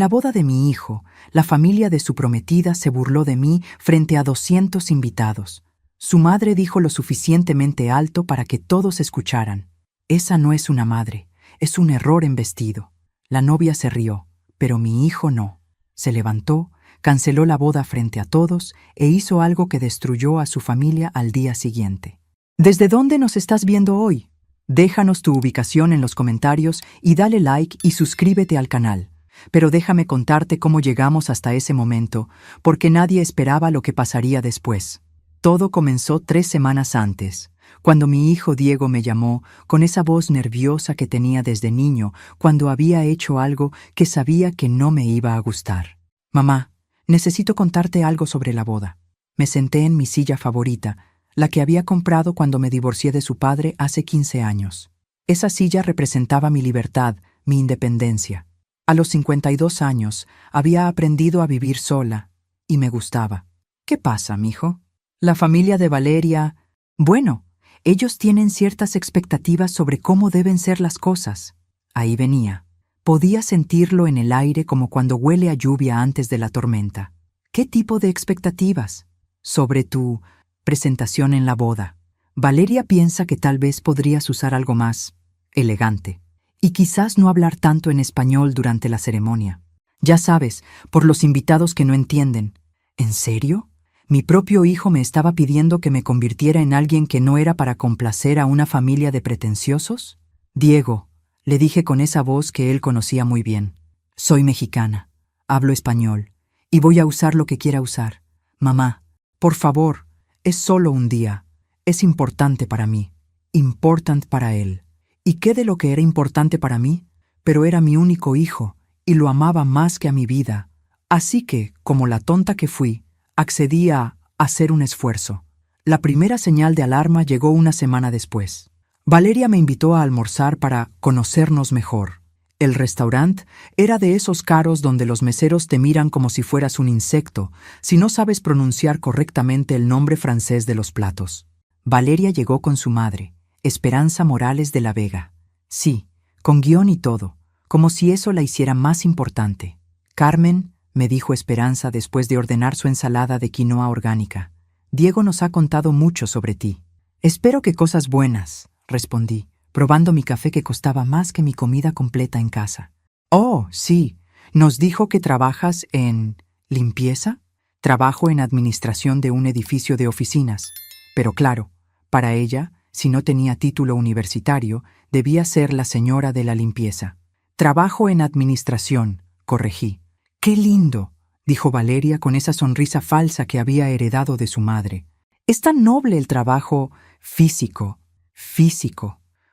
la boda de mi hijo, la familia de su prometida se burló de mí frente a 200 invitados. Su madre dijo lo suficientemente alto para que todos escucharan. Esa no es una madre, es un error en vestido. La novia se rió, pero mi hijo no. Se levantó, canceló la boda frente a todos e hizo algo que destruyó a su familia al día siguiente. ¿Desde dónde nos estás viendo hoy? Déjanos tu ubicación en los comentarios y dale like y suscríbete al canal. Pero déjame contarte cómo llegamos hasta ese momento, porque nadie esperaba lo que pasaría después. Todo comenzó 3 semanas antes, cuando mi hijo Diego me llamó con esa voz nerviosa que tenía desde niño cuando había hecho algo que sabía que no me iba a gustar. Mamá, necesito contarte algo sobre la boda. Me senté en mi silla favorita, la que había comprado cuando me divorcié de su padre hace 15 años. Esa silla representaba mi libertad, mi independencia. A los 52 años había aprendido a vivir sola y me gustaba. ¿Qué pasa, mijo? La familia de Valeria... Bueno, ellos tienen ciertas expectativas sobre cómo deben ser las cosas. Ahí venía. Podía sentirlo en el aire como cuando huele a lluvia antes de la tormenta. ¿Qué tipo de expectativas? Sobre tu presentación en la boda. Valeria piensa que tal vez podrías usar algo más elegante. Y quizás no hablar tanto en español durante la ceremonia. Ya sabes, por los invitados que no entienden. ¿En serio? Mi propio hijo me estaba pidiendo que me convirtiera en alguien que no era para complacer a una familia de pretenciosos. Diego, le dije con esa voz que él conocía muy bien. Soy mexicana, hablo español, y voy a usar lo que quiera usar. Mamá, por favor, es solo un día. Es importante para mí, important para él. ¿Y qué de lo que era importante para mí? Pero era mi único hijo, y lo amaba más que a mi vida. Así que, como la tonta que fui, accedí a hacer un esfuerzo. La primera señal de alarma llegó una semana después. Valeria me invitó a almorzar para conocernos mejor. El restaurante era de esos caros donde los meseros te miran como si fueras un insecto, si no sabes pronunciar correctamente el nombre francés de los platos. Valeria llegó con su madre, Esperanza Morales de la Vega. Sí, con guión y todo, como si eso la hiciera más importante. Carmen, me dijo Esperanza después de ordenar su ensalada de quinoa orgánica. Diego nos ha contado mucho sobre ti. Espero que cosas buenas, respondí, probando mi café que costaba más que mi comida completa en casa. Oh, sí, nos dijo que trabajas en... ¿limpieza? Trabajo en administración de un edificio de oficinas. Pero claro, para ella, si no tenía título universitario, debía ser la señora de la limpieza. Trabajo en administración, corregí. ¡Qué lindo!, dijo Valeria con esa sonrisa falsa que había heredado de su madre. Es tan noble el trabajo físico,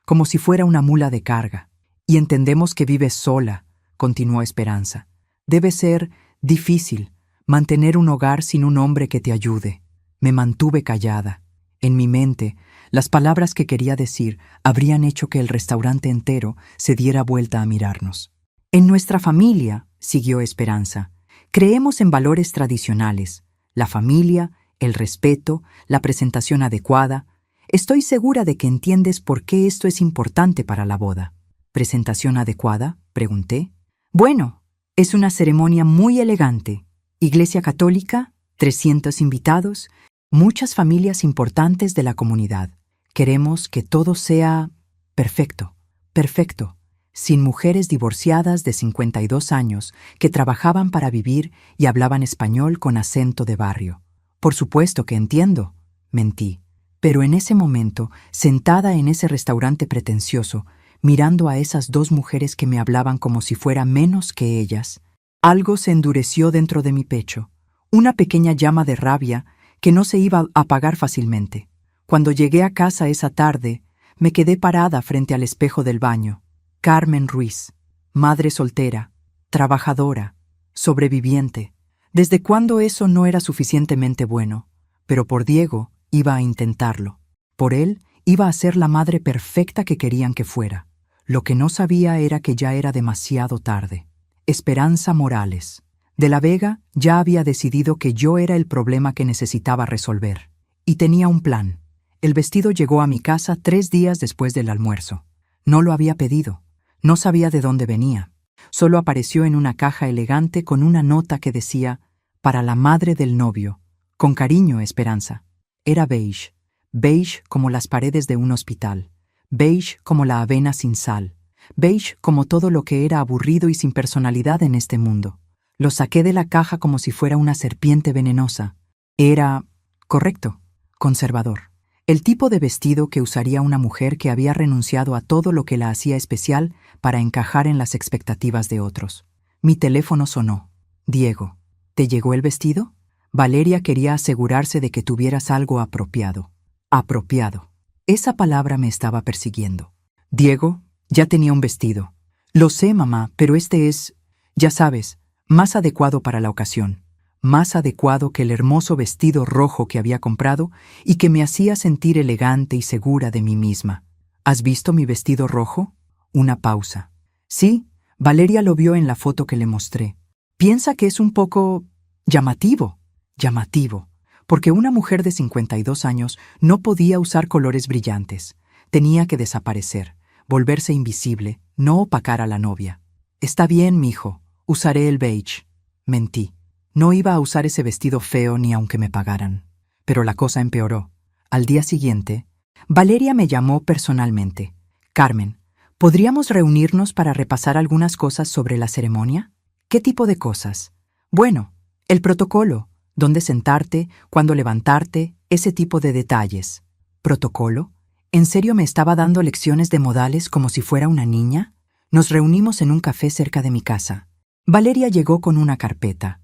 como si fuera una mula de carga. Y entendemos que vives sola, continuó Esperanza. Debe ser difícil mantener un hogar sin un hombre que te ayude. Me mantuve callada. En mi mente, las palabras que quería decir habrían hecho que el restaurante entero se diera vuelta a mirarnos. En nuestra familia, siguió Esperanza, creemos en valores tradicionales, la familia, el respeto, la presentación adecuada. Estoy segura de que entiendes por qué esto es importante para la boda. ¿Presentación adecuada?, pregunté. Bueno, es una ceremonia muy elegante. Iglesia católica, 300 invitados, muchas familias importantes de la comunidad. Queremos que todo sea perfecto, sin mujeres divorciadas de 52 años que trabajaban para vivir y hablaban español con acento de barrio. Por supuesto que entiendo, mentí. Pero en ese momento, sentada en ese restaurante pretencioso, mirando a esas 2 mujeres que me hablaban como si fuera menos que ellas, algo se endureció dentro de mi pecho, una pequeña llama de rabia que no se iba a apagar fácilmente. Cuando llegué a casa esa tarde, me quedé parada frente al espejo del baño. Carmen Ruiz, madre soltera, trabajadora, sobreviviente. ¿Desde cuándo eso no era suficientemente bueno? Pero por Diego iba a intentarlo. Por él iba a ser la madre perfecta que querían que fuera. Lo que no sabía era que ya era demasiado tarde. Esperanza Morales, de la Vega, ya había decidido que yo era el problema que necesitaba resolver. Y tenía un plan. El vestido llegó a mi casa 3 días después del almuerzo. No lo había pedido. No sabía de dónde venía. Solo apareció en una caja elegante con una nota que decía, para la madre del novio. Con cariño, Esperanza. Era beige. Beige como las paredes de un hospital. Beige como la avena sin sal. Beige como todo lo que era aburrido y sin personalidad en este mundo. Lo saqué de la caja como si fuera una serpiente venenosa. Era, correcto, conservador. El tipo de vestido que usaría una mujer que había renunciado a todo lo que la hacía especial para encajar en las expectativas de otros. Mi teléfono sonó. Diego, ¿te llegó el vestido? Valeria quería asegurarse de que tuvieras algo apropiado. Apropiado. Esa palabra me estaba persiguiendo. Diego, ya tenía un vestido. Lo sé, mamá, pero este es, ya sabes, más adecuado para la ocasión. Más adecuado que el hermoso vestido rojo que había comprado y que me hacía sentir elegante y segura de mí misma. ¿Has visto mi vestido rojo? Una pausa. Sí, Valeria lo vio en la foto que le mostré. Piensa que es un poco llamativo. Llamativo, porque una mujer de 52 años no podía usar colores brillantes. Tenía que desaparecer, volverse invisible, no opacar a la novia. Está bien, mijo, usaré el beige. Mentí. No iba a usar ese vestido feo ni aunque me pagaran. Pero la cosa empeoró. Al día siguiente, Valeria me llamó personalmente. Carmen, ¿podríamos reunirnos para repasar algunas cosas sobre la ceremonia? ¿Qué tipo de cosas? Bueno, el protocolo. ¿Dónde sentarte? ¿Cuándo levantarte? Ese tipo de detalles. ¿Protocolo? ¿En serio me estaba dando lecciones de modales como si fuera una niña? Nos reunimos en un café cerca de mi casa. Valeria llegó con una carpeta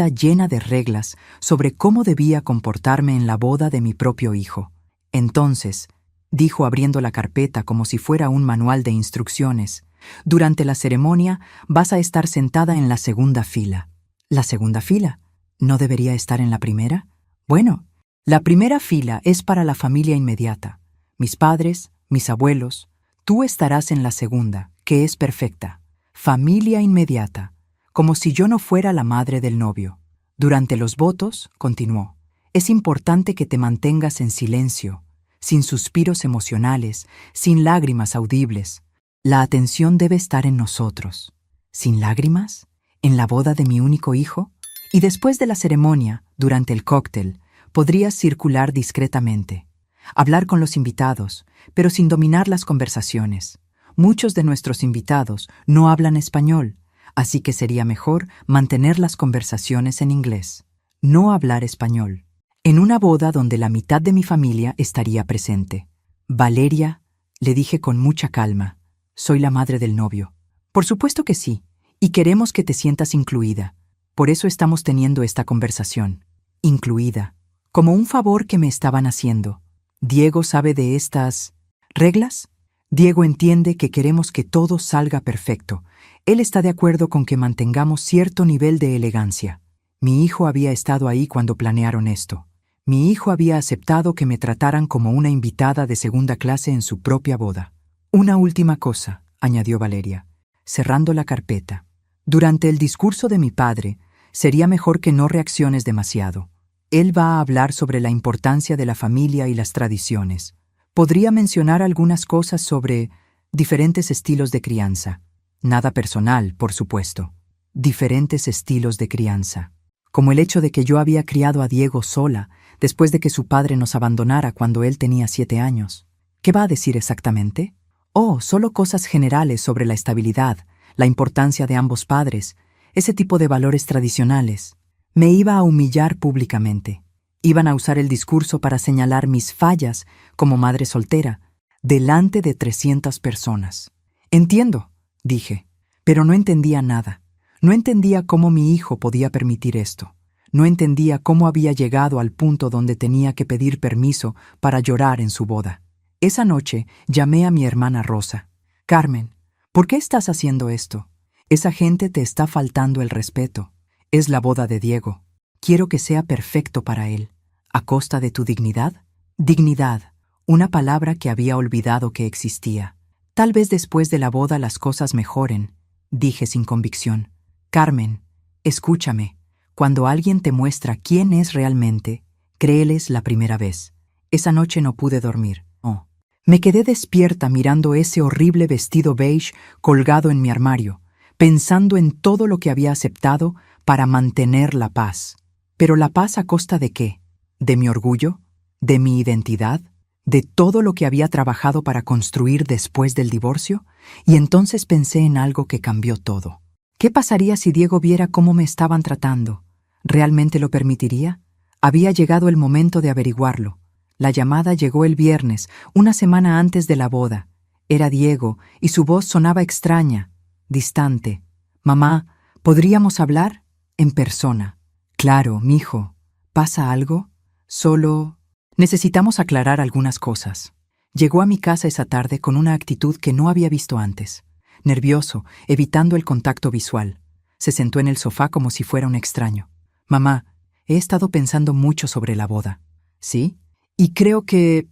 llena de reglas sobre cómo debía comportarme en la boda de mi propio hijo. Entonces, dijo abriendo la carpeta como si fuera un manual de instrucciones, durante la ceremonia vas a estar sentada en la segunda fila. ¿La segunda fila? ¿No debería estar en la primera? Bueno, la primera fila es para la familia inmediata. Mis padres, mis abuelos. Tú estarás en la segunda, que es perfecta. Familia inmediata. Como si yo no fuera la madre del novio. Durante los votos, continuó, es importante que te mantengas en silencio, sin suspiros emocionales, sin lágrimas audibles. La atención debe estar en nosotros. ¿Sin lágrimas? ¿En la boda de mi único hijo? Y después de la ceremonia, durante el cóctel, podrías circular discretamente, hablar con los invitados, pero sin dominar las conversaciones. Muchos de nuestros invitados no hablan español, así que sería mejor mantener las conversaciones en inglés. No hablar español. En una boda donde la mitad de mi familia estaría presente. Valeria, le dije con mucha calma, soy la madre del novio. Por supuesto que sí, y queremos que te sientas incluida. Por eso estamos teniendo esta conversación. Incluida. Como un favor que me estaban haciendo. ¿Diego sabe de estas reglas? Diego entiende que queremos que todo salga perfecto. Él está de acuerdo con que mantengamos cierto nivel de elegancia. Mi hijo había estado ahí cuando planearon esto. Mi hijo había aceptado que me trataran como una invitada de segunda clase en su propia boda. Una última cosa, añadió Valeria, cerrando la carpeta. Durante el discurso de mi padre, sería mejor que no reacciones demasiado. Él va a hablar sobre la importancia de la familia y las tradiciones. Podría mencionar algunas cosas sobre diferentes estilos de crianza. Nada personal, por supuesto. Diferentes estilos de crianza. Como el hecho de que yo había criado a Diego sola después de que su padre nos abandonara cuando él tenía 7 años. ¿Qué va a decir exactamente? Oh, solo cosas generales sobre la estabilidad, la importancia de ambos padres, ese tipo de valores tradicionales. Me iba a humillar públicamente. Iban a usar el discurso para señalar mis fallas como madre soltera, delante de 300 personas. Entiendo, dije, pero no entendía nada. No entendía cómo mi hijo podía permitir esto. No entendía cómo había llegado al punto donde tenía que pedir permiso para llorar en su boda. Esa noche llamé a mi hermana Rosa. Carmen, ¿por qué estás haciendo esto? Esa gente te está faltando el respeto. Es la boda de Diego. Quiero que sea perfecto para él. ¿A costa de tu dignidad? Dignidad, una palabra que había olvidado que existía. Tal vez después de la boda las cosas mejoren, dije sin convicción. Carmen, escúchame. Cuando alguien te muestra quién es realmente, créeles la primera vez. Esa noche no pude dormir. Oh. Me quedé despierta mirando ese horrible vestido beige colgado en mi armario, pensando en todo lo que había aceptado para mantener la paz. ¿Pero la paz a costa de qué? ¿De mi orgullo? ¿De mi identidad? ¿De todo lo que había trabajado para construir después del divorcio? Y entonces pensé en algo que cambió todo. ¿Qué pasaría si Diego viera cómo me estaban tratando? ¿Realmente lo permitiría? Había llegado el momento de averiguarlo. La llamada llegó el viernes, una semana antes de la boda. Era Diego, y su voz sonaba extraña, distante. «Mamá, ¿podríamos hablar? En persona». «Claro, mijo. ¿Pasa algo? Solo... necesitamos aclarar algunas cosas». Llegó a mi casa esa tarde con una actitud que no había visto antes. Nervioso, evitando el contacto visual. Se sentó en el sofá como si fuera un extraño. «Mamá, he estado pensando mucho sobre la boda». «¿Sí? Y creo que...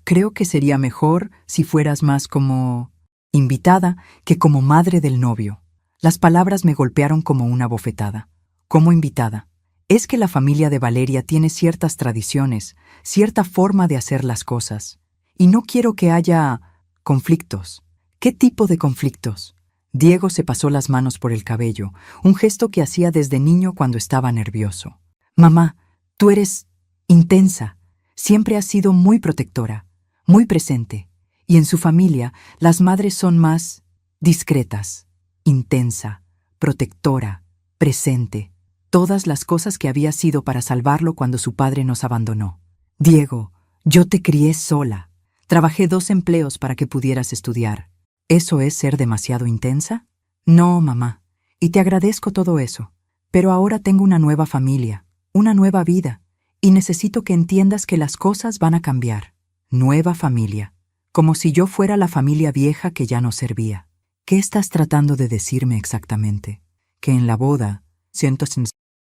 creo que sería mejor si fueras más como... invitada que como madre del novio». Las palabras me golpearon como una bofetada. «¿Cómo invitada? Es que la familia de Valeria tiene ciertas tradiciones, cierta forma de hacer las cosas. Y no quiero que haya... conflictos». «¿Qué tipo de conflictos?» Diego se pasó las manos por el cabello, un gesto que hacía desde niño cuando estaba nervioso. «Mamá, tú eres... intensa. Siempre has sido muy protectora, muy presente. Y en su familia, las madres son más... discretas. Intensa, protectora, presente. Todas las cosas que había sido para salvarlo cuando su padre nos abandonó. Diego, yo te crié sola. Trabajé 2 empleos para que pudieras estudiar. ¿Eso es ser demasiado intensa?» «No, mamá, y te agradezco todo eso. Pero ahora tengo una nueva familia, una nueva vida, y necesito que entiendas que las cosas van a cambiar». «Nueva familia», como si yo fuera la familia vieja que ya no servía. ¿Qué estás tratando de decirme exactamente? ¿Que en la boda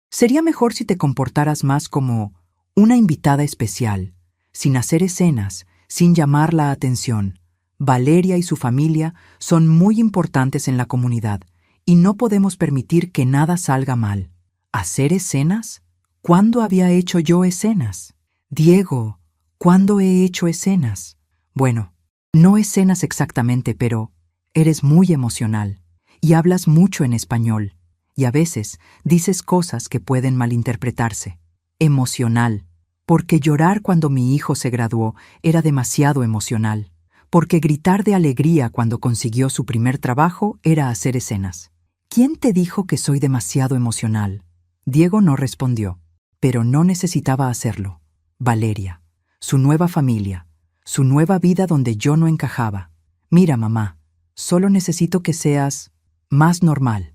sería mejor si te comportaras más como una invitada especial, sin hacer escenas, sin llamar la atención? Valeria y su familia son muy importantes en la comunidad y no podemos permitir que nada salga mal. ¿Hacer escenas? ¿Cuándo había hecho yo escenas? Diego, ¿cuándo he hecho escenas? Bueno, no escenas exactamente, pero eres muy emocional y hablas mucho en español y a veces dices cosas que pueden malinterpretarse. Emocional, porque llorar cuando mi hijo se graduó era demasiado emocional. Porque gritar de alegría cuando consiguió su primer trabajo era hacer escenas. ¿Quién te dijo que soy demasiado emocional? Diego no respondió, pero no necesitaba hacerlo. Valeria, su nueva familia, su nueva vida donde yo no encajaba. Mira, mamá, solo necesito que seas más normal,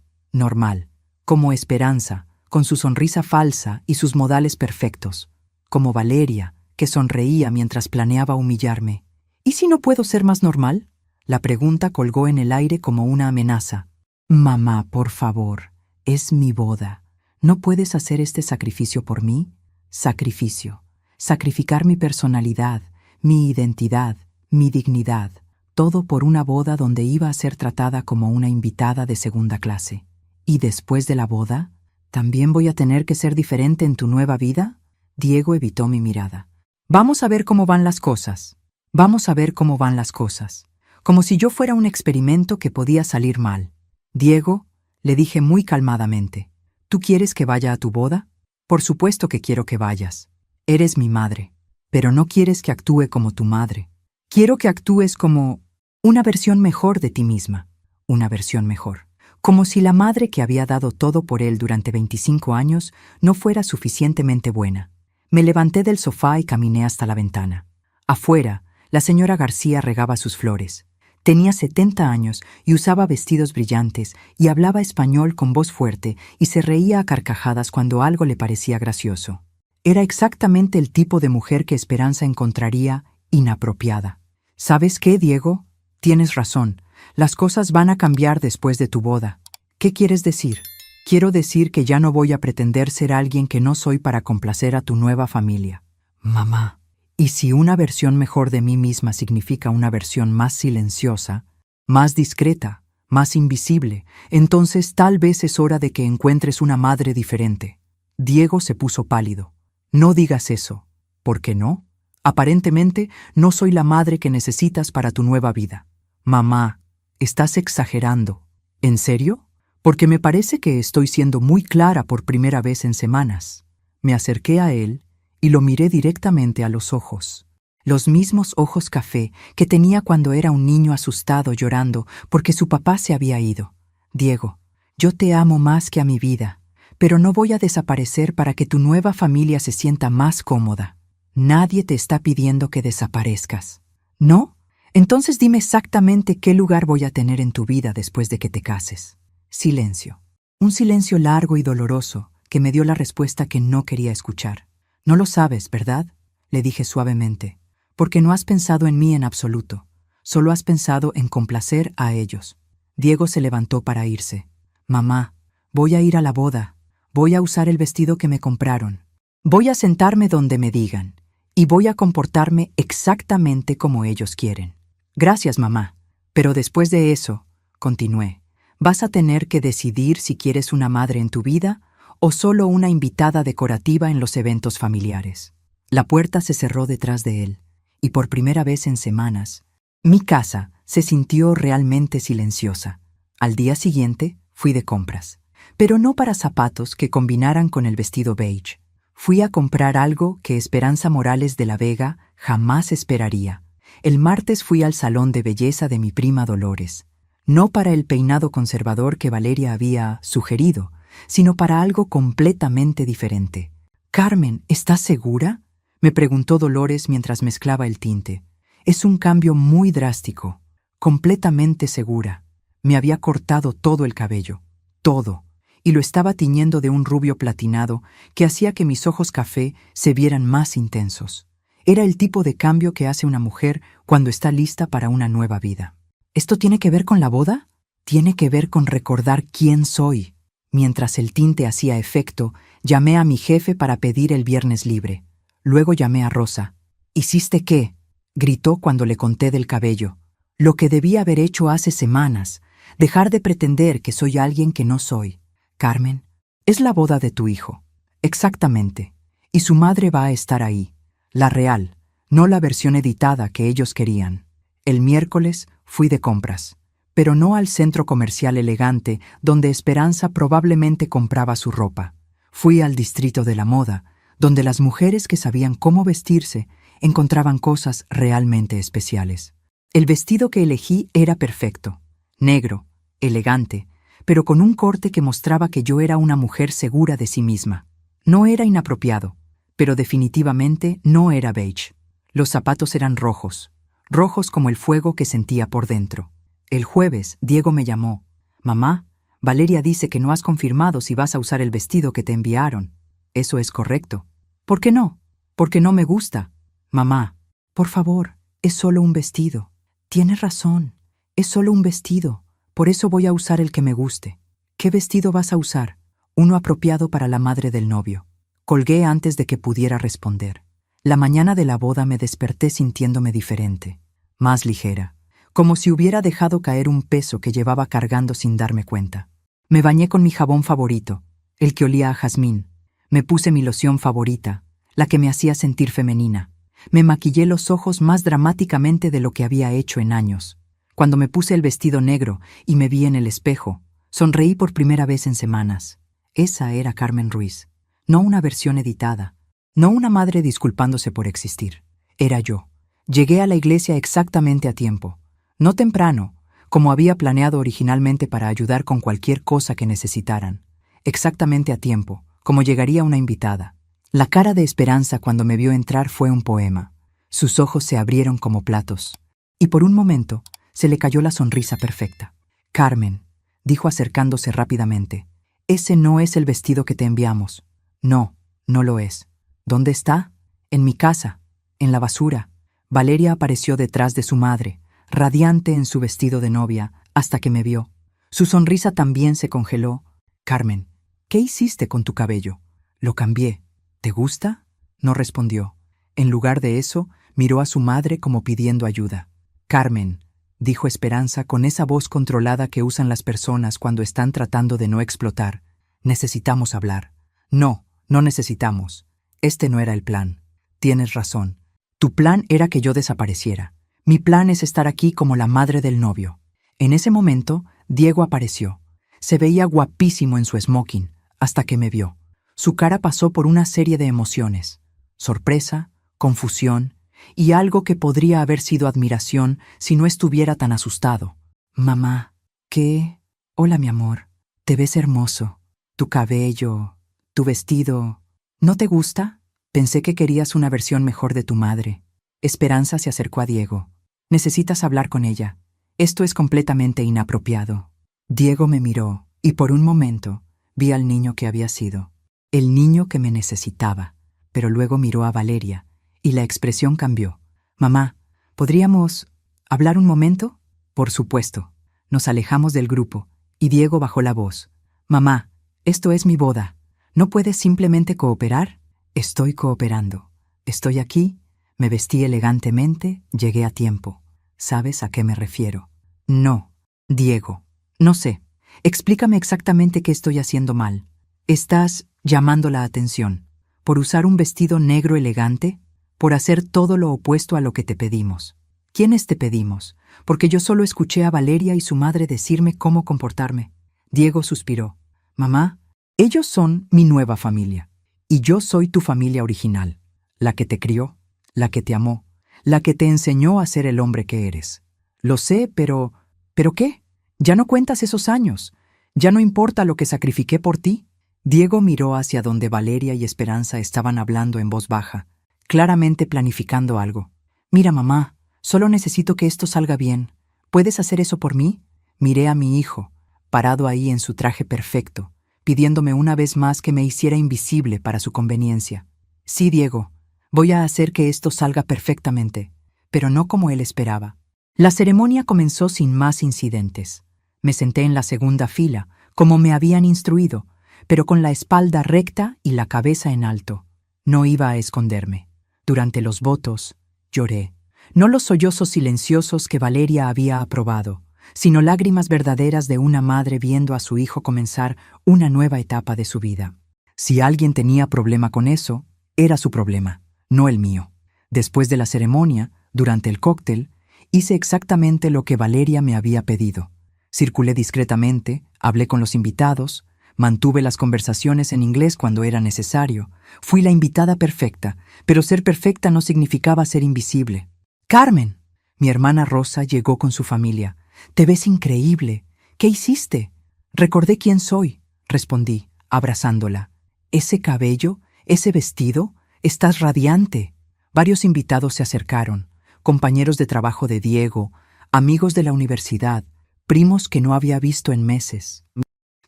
como Esperanza, con su sonrisa falsa y sus modales perfectos, como Valeria, que sonreía mientras planeaba humillarme. ¿Y si no puedo ser más normal? La pregunta colgó en el aire como una amenaza. «Mamá, por favor, es mi boda. ¿No puedes hacer este sacrificio por mí?» Sacrificio. Sacrificar mi personalidad, mi identidad, mi dignidad. Todo por una boda donde iba a ser tratada como una invitada de segunda clase. ¿Y después de la boda? ¿También voy a tener que ser diferente en tu nueva vida? Diego evitó mi mirada. «Vamos a ver cómo van las cosas. Vamos a ver cómo van las cosas». Como si yo fuera un experimento que podía salir mal. «Diego», le dije muy calmadamente, «¿tú quieres que vaya a tu boda? Por supuesto que quiero que vayas. Eres mi madre, pero no quieres que actúe como tu madre. Quiero que actúes como una versión mejor de ti misma, una versión mejor. Como si la madre que había dado todo por él durante 25 años no fuera suficientemente buena». Me levanté del sofá y caminé hasta la ventana. Afuera, la señora García regaba sus flores. Tenía 70 años y usaba vestidos brillantes y hablaba español con voz fuerte y se reía a carcajadas cuando algo le parecía gracioso. Era exactamente el tipo de mujer que Esperanza encontraría inapropiada. «¿Sabes qué, Diego? Tienes razón. Las cosas van a cambiar después de tu boda». «¿Qué quieres decir?» «Quiero decir que ya no voy a pretender ser alguien que no soy para complacer a tu nueva familia». «Mamá». ¿Y si una versión mejor de mí misma significa una versión más silenciosa, más discreta, más invisible, entonces tal vez es hora de que encuentres una madre diferente? Diego se puso pálido. «No digas eso». «¿Por qué no? Aparentemente no soy la madre que necesitas para tu nueva vida». «Mamá, estás exagerando». ¿En serio? Porque me parece que estoy siendo muy clara por primera vez en semanas. Me acerqué a él y lo miré directamente a los ojos. Los mismos ojos café que tenía cuando era un niño asustado llorando porque su papá se había ido. Diego, yo te amo más que a mi vida, pero no voy a desaparecer para que tu nueva familia se sienta más cómoda. Nadie te está pidiendo que desaparezcas. ¿No? Entonces dime exactamente qué lugar voy a tener en tu vida después de que te cases. Silencio. Un silencio largo y doloroso que me dio la respuesta que no quería escuchar. No lo sabes, ¿verdad? Le dije suavemente. Porque no has pensado en mí en absoluto. Solo has pensado en complacer a ellos. Diego se levantó para irse. Mamá, voy a ir a la boda. Voy a usar el vestido que me compraron. Voy a sentarme donde me digan. Y voy a comportarme exactamente como ellos quieren. Gracias, mamá. Pero después de eso, continué, vas a tener que decidir si quieres una madre en tu vida o solo una invitada decorativa en los eventos familiares. La puerta se cerró detrás de él, y por primera vez en semanas, mi casa se sintió realmente silenciosa. Al día siguiente, fui de compras, pero no para zapatos que combinaran con el vestido beige. Fui a comprar algo que Esperanza Morales de la Vega jamás esperaría. El martes fui al salón de belleza de mi prima Dolores, no para el peinado conservador que Valeria había sugerido, sino para algo completamente diferente. «Carmen, ¿estás segura?», me preguntó Dolores mientras mezclaba el tinte. «Es un cambio muy drástico. Completamente segura. Me había cortado todo el cabello. Todo. Y lo estaba tiñendo de un rubio platinado que hacía que mis ojos café se vieran más intensos. Era el tipo de cambio que hace una mujer cuando está lista para una nueva vida. ¿Esto tiene que ver con la boda? Tiene que ver con recordar quién soy. Mientras el tinte hacía efecto, llamé a mi jefe para pedir el viernes libre. Luego llamé a Rosa. «¿Hiciste qué?», gritó cuando le conté del cabello. «Lo que debí haber hecho hace semanas. Dejar de pretender que soy alguien que no soy. Carmen, es la boda de tu hijo». «Exactamente. Y su madre va a estar ahí. La real, no la versión editada que ellos querían». El miércoles fui de compras, pero no al centro comercial elegante donde Esperanza probablemente compraba su ropa. Fui al distrito de la moda, donde las mujeres que sabían cómo vestirse encontraban cosas realmente especiales. El vestido que elegí era perfecto, negro, elegante, pero con un corte que mostraba que yo era una mujer segura de sí misma. No era inapropiado, pero definitivamente no era beige. Los zapatos eran rojos, rojos como el fuego que sentía por dentro. El jueves, Diego me llamó. «Mamá, Valeria dice que no has confirmado si vas a usar el vestido que te enviaron». «Eso es correcto». «¿Por qué no?». «Porque no me gusta». «Mamá, por favor, es solo un vestido». «Tienes razón, es solo un vestido. Por eso voy a usar el que me guste». «¿Qué vestido vas a usar?». «Uno apropiado para la madre del novio». Colgué antes de que pudiera responder. La mañana de la boda me desperté sintiéndome diferente, más ligera, como si hubiera dejado caer un peso que llevaba cargando sin darme cuenta. Me bañé con mi jabón favorito, el que olía a jazmín. Me puse mi loción favorita, la que me hacía sentir femenina. Me maquillé los ojos más dramáticamente de lo que había hecho en años. Cuando me puse el vestido negro y me vi en el espejo, sonreí por primera vez en semanas. Esa era Carmen Ruiz, no una versión editada, no una madre disculpándose por existir. Era yo. Llegué a la iglesia exactamente a tiempo. No temprano, como había planeado originalmente para ayudar con cualquier cosa que necesitaran. Exactamente a tiempo, como llegaría una invitada. La cara de Esperanza cuando me vio entrar fue un poema. Sus ojos se abrieron como platos. Y por un momento se le cayó la sonrisa perfecta. «Carmen», dijo acercándose rápidamente, «ese no es el vestido que te enviamos». «No, no lo es». «¿Dónde está?». «En mi casa, en la basura». Valeria apareció detrás de su madre, radiante en su vestido de novia, hasta que me vio. Su sonrisa también se congeló. «Carmen, ¿qué hiciste con tu cabello?». «Lo cambié». «¿Te gusta?». No respondió. En lugar de eso, miró a su madre como pidiendo ayuda. «Carmen», dijo Esperanza con esa voz controlada que usan las personas cuando están tratando de no explotar, «necesitamos hablar». «No, no necesitamos. Este no era el plan. Tienes razón. Tu plan era que yo desapareciera. Mi plan es estar aquí como la madre del novio». En ese momento, Diego apareció. Se veía guapísimo en su smoking, hasta que me vio. Su cara pasó por una serie de emociones: sorpresa, confusión y algo que podría haber sido admiración si no estuviera tan asustado. Mamá, ¿qué? Hola, mi amor. Te ves hermoso. Tu cabello, tu vestido. ¿No te gusta? Pensé que querías una versión mejor de tu madre. Esperanza se acercó a Diego. Necesitas hablar con ella. Esto es completamente inapropiado. Diego me miró y por un momento vi al niño que había sido. El niño que me necesitaba. Pero luego miró a Valeria y la expresión cambió. Mamá, ¿podríamos hablar un momento? Por supuesto. Nos alejamos del grupo y Diego bajó la voz. Mamá, esto es mi boda. ¿No puedes simplemente cooperar? Estoy cooperando. Estoy aquí, me vestí elegantemente, llegué a tiempo. ¿Sabes a qué me refiero? No, Diego. No sé. Explícame exactamente qué estoy haciendo mal. Estás llamando la atención. ¿Por usar un vestido negro elegante? ¿Por hacer todo lo opuesto a lo que te pedimos? ¿Quiénes te pedimos? Porque yo solo escuché a Valeria y su madre decirme cómo comportarme. Diego suspiró. Mamá, ellos son mi nueva familia. Y yo soy tu familia original. La que te crió, la que te amó, la que te enseñó a ser el hombre que eres. Lo sé, pero... ¿Pero qué? Ya no cuentas esos años. Ya no importa lo que sacrifiqué por ti. Diego miró hacia donde Valeria y Esperanza estaban hablando en voz baja, claramente planificando algo. Mira, mamá, solo necesito que esto salga bien. ¿Puedes hacer eso por mí? Miré a mi hijo, parado ahí en su traje perfecto, pidiéndome una vez más que me hiciera invisible para su conveniencia. Sí, Diego, voy a hacer que esto salga perfectamente, pero no como él esperaba. La ceremonia comenzó sin más incidentes. Me senté en la segunda fila, como me habían instruido, pero con la espalda recta y la cabeza en alto. No iba a esconderme. Durante los votos, lloré. No los sollozos silenciosos que Valeria había aprobado, sino lágrimas verdaderas de una madre viendo a su hijo comenzar una nueva etapa de su vida. Si alguien tenía problema con eso, era su problema, no el mío. Después de la ceremonia, durante el cóctel, hice exactamente lo que Valeria me había pedido. Circulé discretamente, hablé con los invitados, mantuve las conversaciones en inglés cuando era necesario. Fui la invitada perfecta, pero ser perfecta no significaba ser invisible. ¡Carmen! Mi hermana Rosa llegó con su familia. «Te ves increíble. ¿Qué hiciste?» «Recordé quién soy», respondí, abrazándola. «Ese cabello, ese vestido, estás radiante». Varios invitados se acercaron, compañeros de trabajo de Diego, amigos de la universidad, primos que no había visto en meses.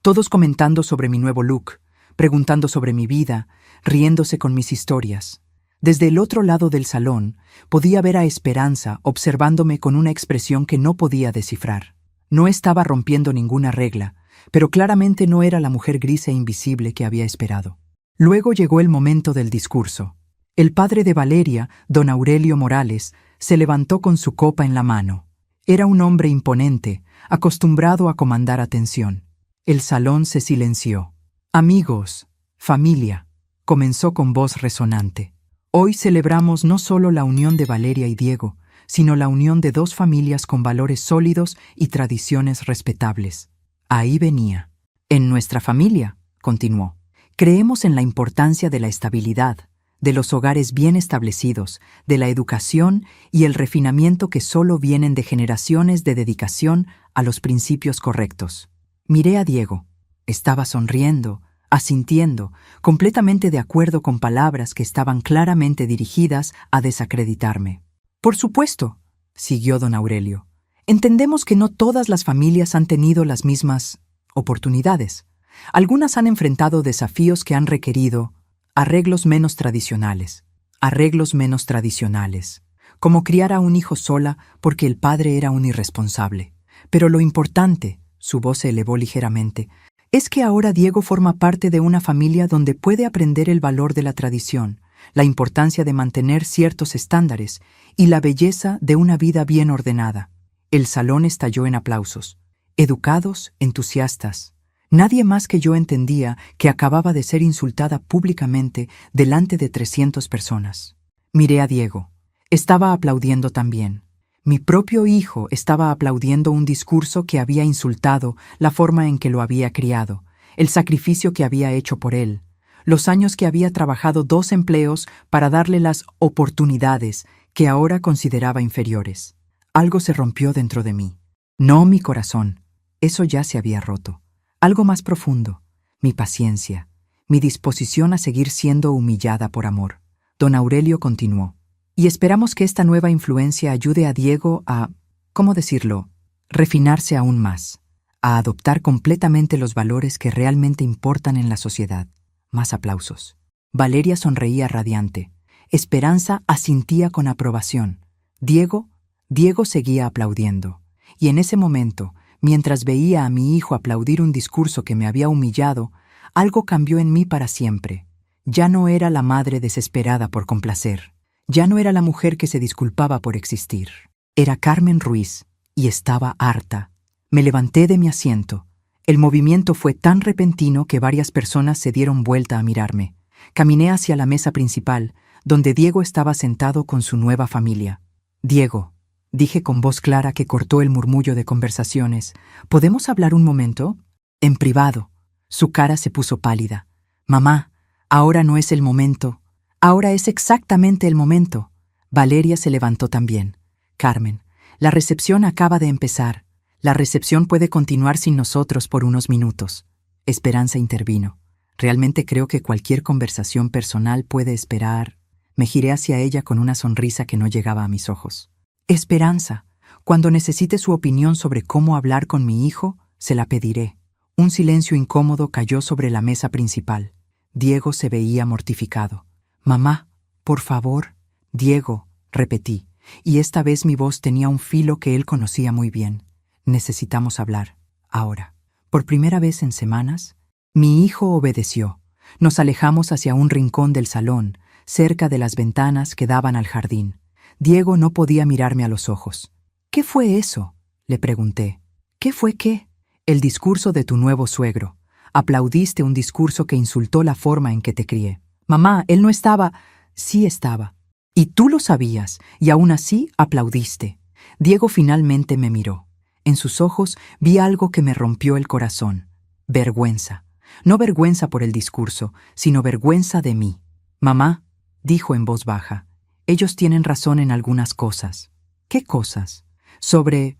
Todos comentando sobre mi nuevo look, preguntando sobre mi vida, riéndose con mis historias. Desde el otro lado del salón, podía ver a Esperanza observándome con una expresión que no podía descifrar. No estaba rompiendo ninguna regla, pero claramente no era la mujer gris e invisible que había esperado. Luego llegó el momento del discurso. El padre de Valeria, don Aurelio Morales, se levantó con su copa en la mano. Era un hombre imponente, acostumbrado a comandar atención. El salón se silenció. «Amigos, familia», comenzó con voz resonante. «Hoy celebramos no solo la unión de Valeria y Diego, sino la unión de dos familias con valores sólidos y tradiciones respetables». Ahí venía. «En nuestra familia», continuó, «creemos en la importancia de la estabilidad, de los hogares bien establecidos, de la educación y el refinamiento que solo vienen de generaciones de dedicación a los principios correctos». Miré a Diego. Estaba sonriendo, asintiendo, completamente de acuerdo con palabras que estaban claramente dirigidas a desacreditarme. «Por supuesto», siguió don Aurelio, «entendemos que no todas las familias han tenido las mismas oportunidades. Algunas han enfrentado desafíos que han requerido arreglos menos tradicionales, como criar a un hijo sola porque el padre era un irresponsable. Pero lo importante», su voz se elevó ligeramente, «es que ahora Diego forma parte de una familia donde puede aprender el valor de la tradición, la importancia de mantener ciertos estándares y la belleza de una vida bien ordenada». El salón estalló en aplausos, educados, entusiastas. Nadie más que yo entendía que acababa de ser insultada públicamente delante de 300 personas. Miré a Diego. Estaba aplaudiendo también. Mi propio hijo estaba aplaudiendo un discurso que había insultado la forma en que lo había criado, el sacrificio que había hecho por él, los años que había trabajado 2 empleos para darle las oportunidades que ahora consideraba inferiores. Algo se rompió dentro de mí. No mi corazón, eso ya se había roto. Algo más profundo, mi paciencia, mi disposición a seguir siendo humillada por amor. Don Aurelio continuó. Y esperamos que esta nueva influencia ayude a Diego a, ¿cómo decirlo?, refinarse aún más, a adoptar completamente los valores que realmente importan en la sociedad. Más aplausos. Valeria sonreía radiante. Esperanza asintía con aprobación. Diego seguía aplaudiendo. Y en ese momento, mientras veía a mi hijo aplaudir un discurso que me había humillado, algo cambió en mí para siempre. Ya no era la madre desesperada por complacer. Ya no era la mujer que se disculpaba por existir. Era Carmen Ruiz, y estaba harta. Me levanté de mi asiento. El movimiento fue tan repentino que varias personas se dieron vuelta a mirarme. Caminé hacia la mesa principal, donde Diego estaba sentado con su nueva familia. «Diego», dije con voz clara que cortó el murmullo de conversaciones, «¿podemos hablar un momento?» «En privado». Su cara se puso pálida. «Mamá, ahora no es el momento». «Ahora es exactamente el momento». Valeria se levantó también. «Carmen, la recepción acaba de empezar. La recepción puede continuar sin nosotros por unos minutos». Esperanza intervino. «Realmente creo que cualquier conversación personal puede esperar». Me giré hacia ella con una sonrisa que no llegaba a mis ojos. «Esperanza, cuando necesite su opinión sobre cómo hablar con mi hijo, se la pediré». Un silencio incómodo cayó sobre la mesa principal. Diego se veía mortificado. «Mamá, por favor». «Diego», repetí, y esta vez mi voz tenía un filo que él conocía muy bien. «Necesitamos hablar, ahora». Por primera vez en semanas, mi hijo obedeció. Nos alejamos hacia un rincón del salón, cerca de las ventanas que daban al jardín. Diego no podía mirarme a los ojos. «¿Qué fue eso?», le pregunté. «¿Qué fue qué?» «El discurso de tu nuevo suegro. Aplaudiste un discurso que insultó la forma en que te crié». «Mamá, él no estaba». «Sí estaba. Y tú lo sabías, y aún así aplaudiste». Diego finalmente me miró. En sus ojos vi algo que me rompió el corazón. Vergüenza. No vergüenza por el discurso, sino vergüenza de mí. «Mamá», dijo en voz baja, «ellos tienen razón en algunas cosas». «¿Qué cosas?» Sobre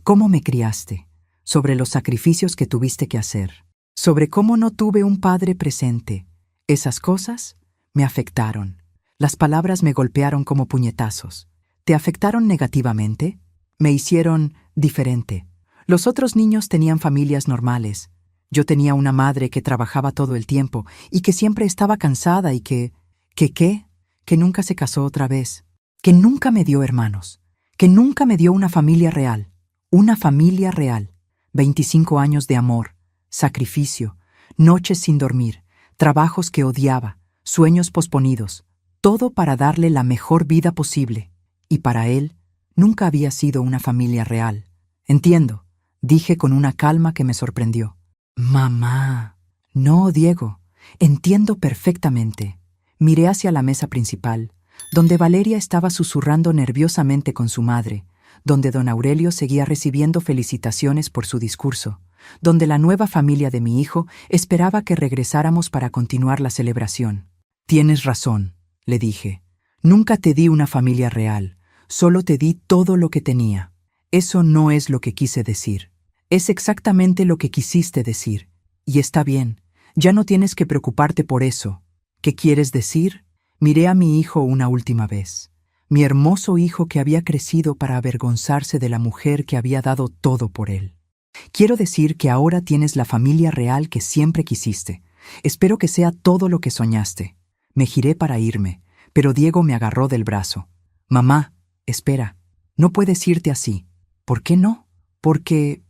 cómo me criaste, sobre los sacrificios que tuviste que hacer, sobre cómo no tuve un padre presente. Esas cosas me afectaron. Las palabras me golpearon como puñetazos. ¿Te afectaron negativamente? Me hicieron diferente. Los otros niños tenían familias normales. Yo tenía una madre que trabajaba todo el tiempo y que siempre estaba cansada y que nunca se casó otra vez, que nunca me dio hermanos, que nunca me dio una familia real. Una familia real. 25 años de amor, sacrificio, noches sin dormir, trabajos que odiaba, sueños posponidos, todo para darle la mejor vida posible. Y para él, nunca había sido una familia real. «Entiendo», dije con una calma que me sorprendió. «Mamá». «No, Diego, entiendo perfectamente». Miré hacia la mesa principal, donde Valeria estaba susurrando nerviosamente con su madre, donde don Aurelio seguía recibiendo felicitaciones por su discurso, donde la nueva familia de mi hijo esperaba que regresáramos para continuar la celebración. «Tienes razón», le dije. «Nunca te di una familia real, solo te di todo lo que tenía». «Eso no es lo que quise decir. Es exactamente lo que quisiste decir. Y está bien, ya no tienes que preocuparte por eso. ¿Qué quieres decir?» Miré a mi hijo una última vez. Mi hermoso hijo que había crecido para avergonzarse de la mujer que había dado todo por él. «Quiero decir que ahora tienes la familia real que siempre quisiste. Espero que sea todo lo que soñaste». Me giré para irme, pero Diego me agarró del brazo. «Mamá, espera, no puedes irte así». «¿Por qué no?» Porque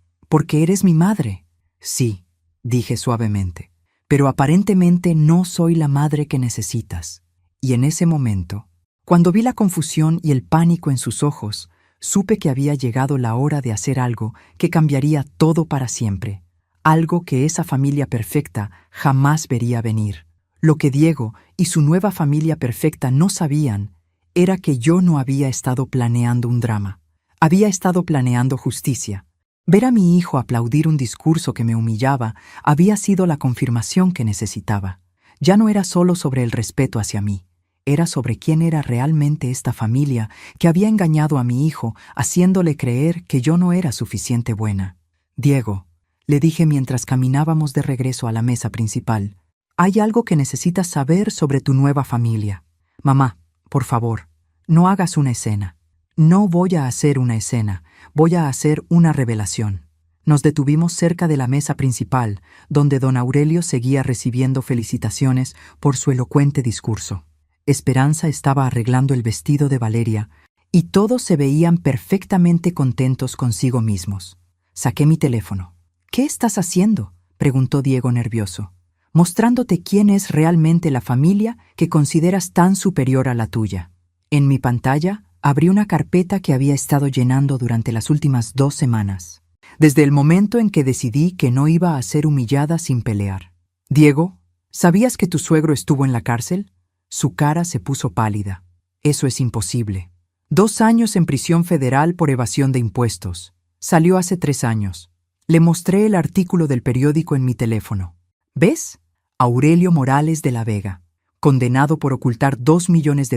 eres mi madre». «Sí», dije suavemente, «pero aparentemente no soy la madre que necesitas». Y en ese momento, cuando vi la confusión y el pánico en sus ojos, supe que había llegado la hora de hacer algo que cambiaría todo para siempre, algo que esa familia perfecta jamás vería venir. Lo que Diego y su nueva familia perfecta no sabían era que yo no había estado planeando un drama. Había estado planeando justicia. Ver a mi hijo aplaudir un discurso que me humillaba había sido la confirmación que necesitaba. Ya no era solo sobre el respeto hacia mí, era sobre quién era realmente esta familia que había engañado a mi hijo, haciéndole creer que yo no era suficiente buena. Diego, le dije mientras caminábamos de regreso a la mesa principal, hay algo que necesitas saber sobre tu nueva familia. Mamá, por favor, no hagas una escena. No voy a hacer una escena, voy a hacer una revelación. Nos detuvimos cerca de la mesa principal, donde don Aurelio seguía recibiendo felicitaciones por su elocuente discurso. Esperanza estaba arreglando el vestido de Valeria, y todos se veían perfectamente contentos consigo mismos. Saqué mi teléfono. ¿Qué estás haciendo?, preguntó Diego nervioso. Mostrándote quién es realmente la familia que consideras tan superior a la tuya. En mi pantalla, abrí una carpeta que había estado llenando durante las últimas 2 semanas, desde el momento en que decidí que no iba a ser humillada sin pelear. Diego, ¿sabías que tu suegro estuvo en la cárcel? Su cara se puso pálida. Eso es imposible. 2 años en prisión federal por evasión de impuestos. Salió hace 3 años. Le mostré el artículo del periódico en mi teléfono. ¿Ves? Aurelio Morales de la Vega, condenado por ocultar $2 millones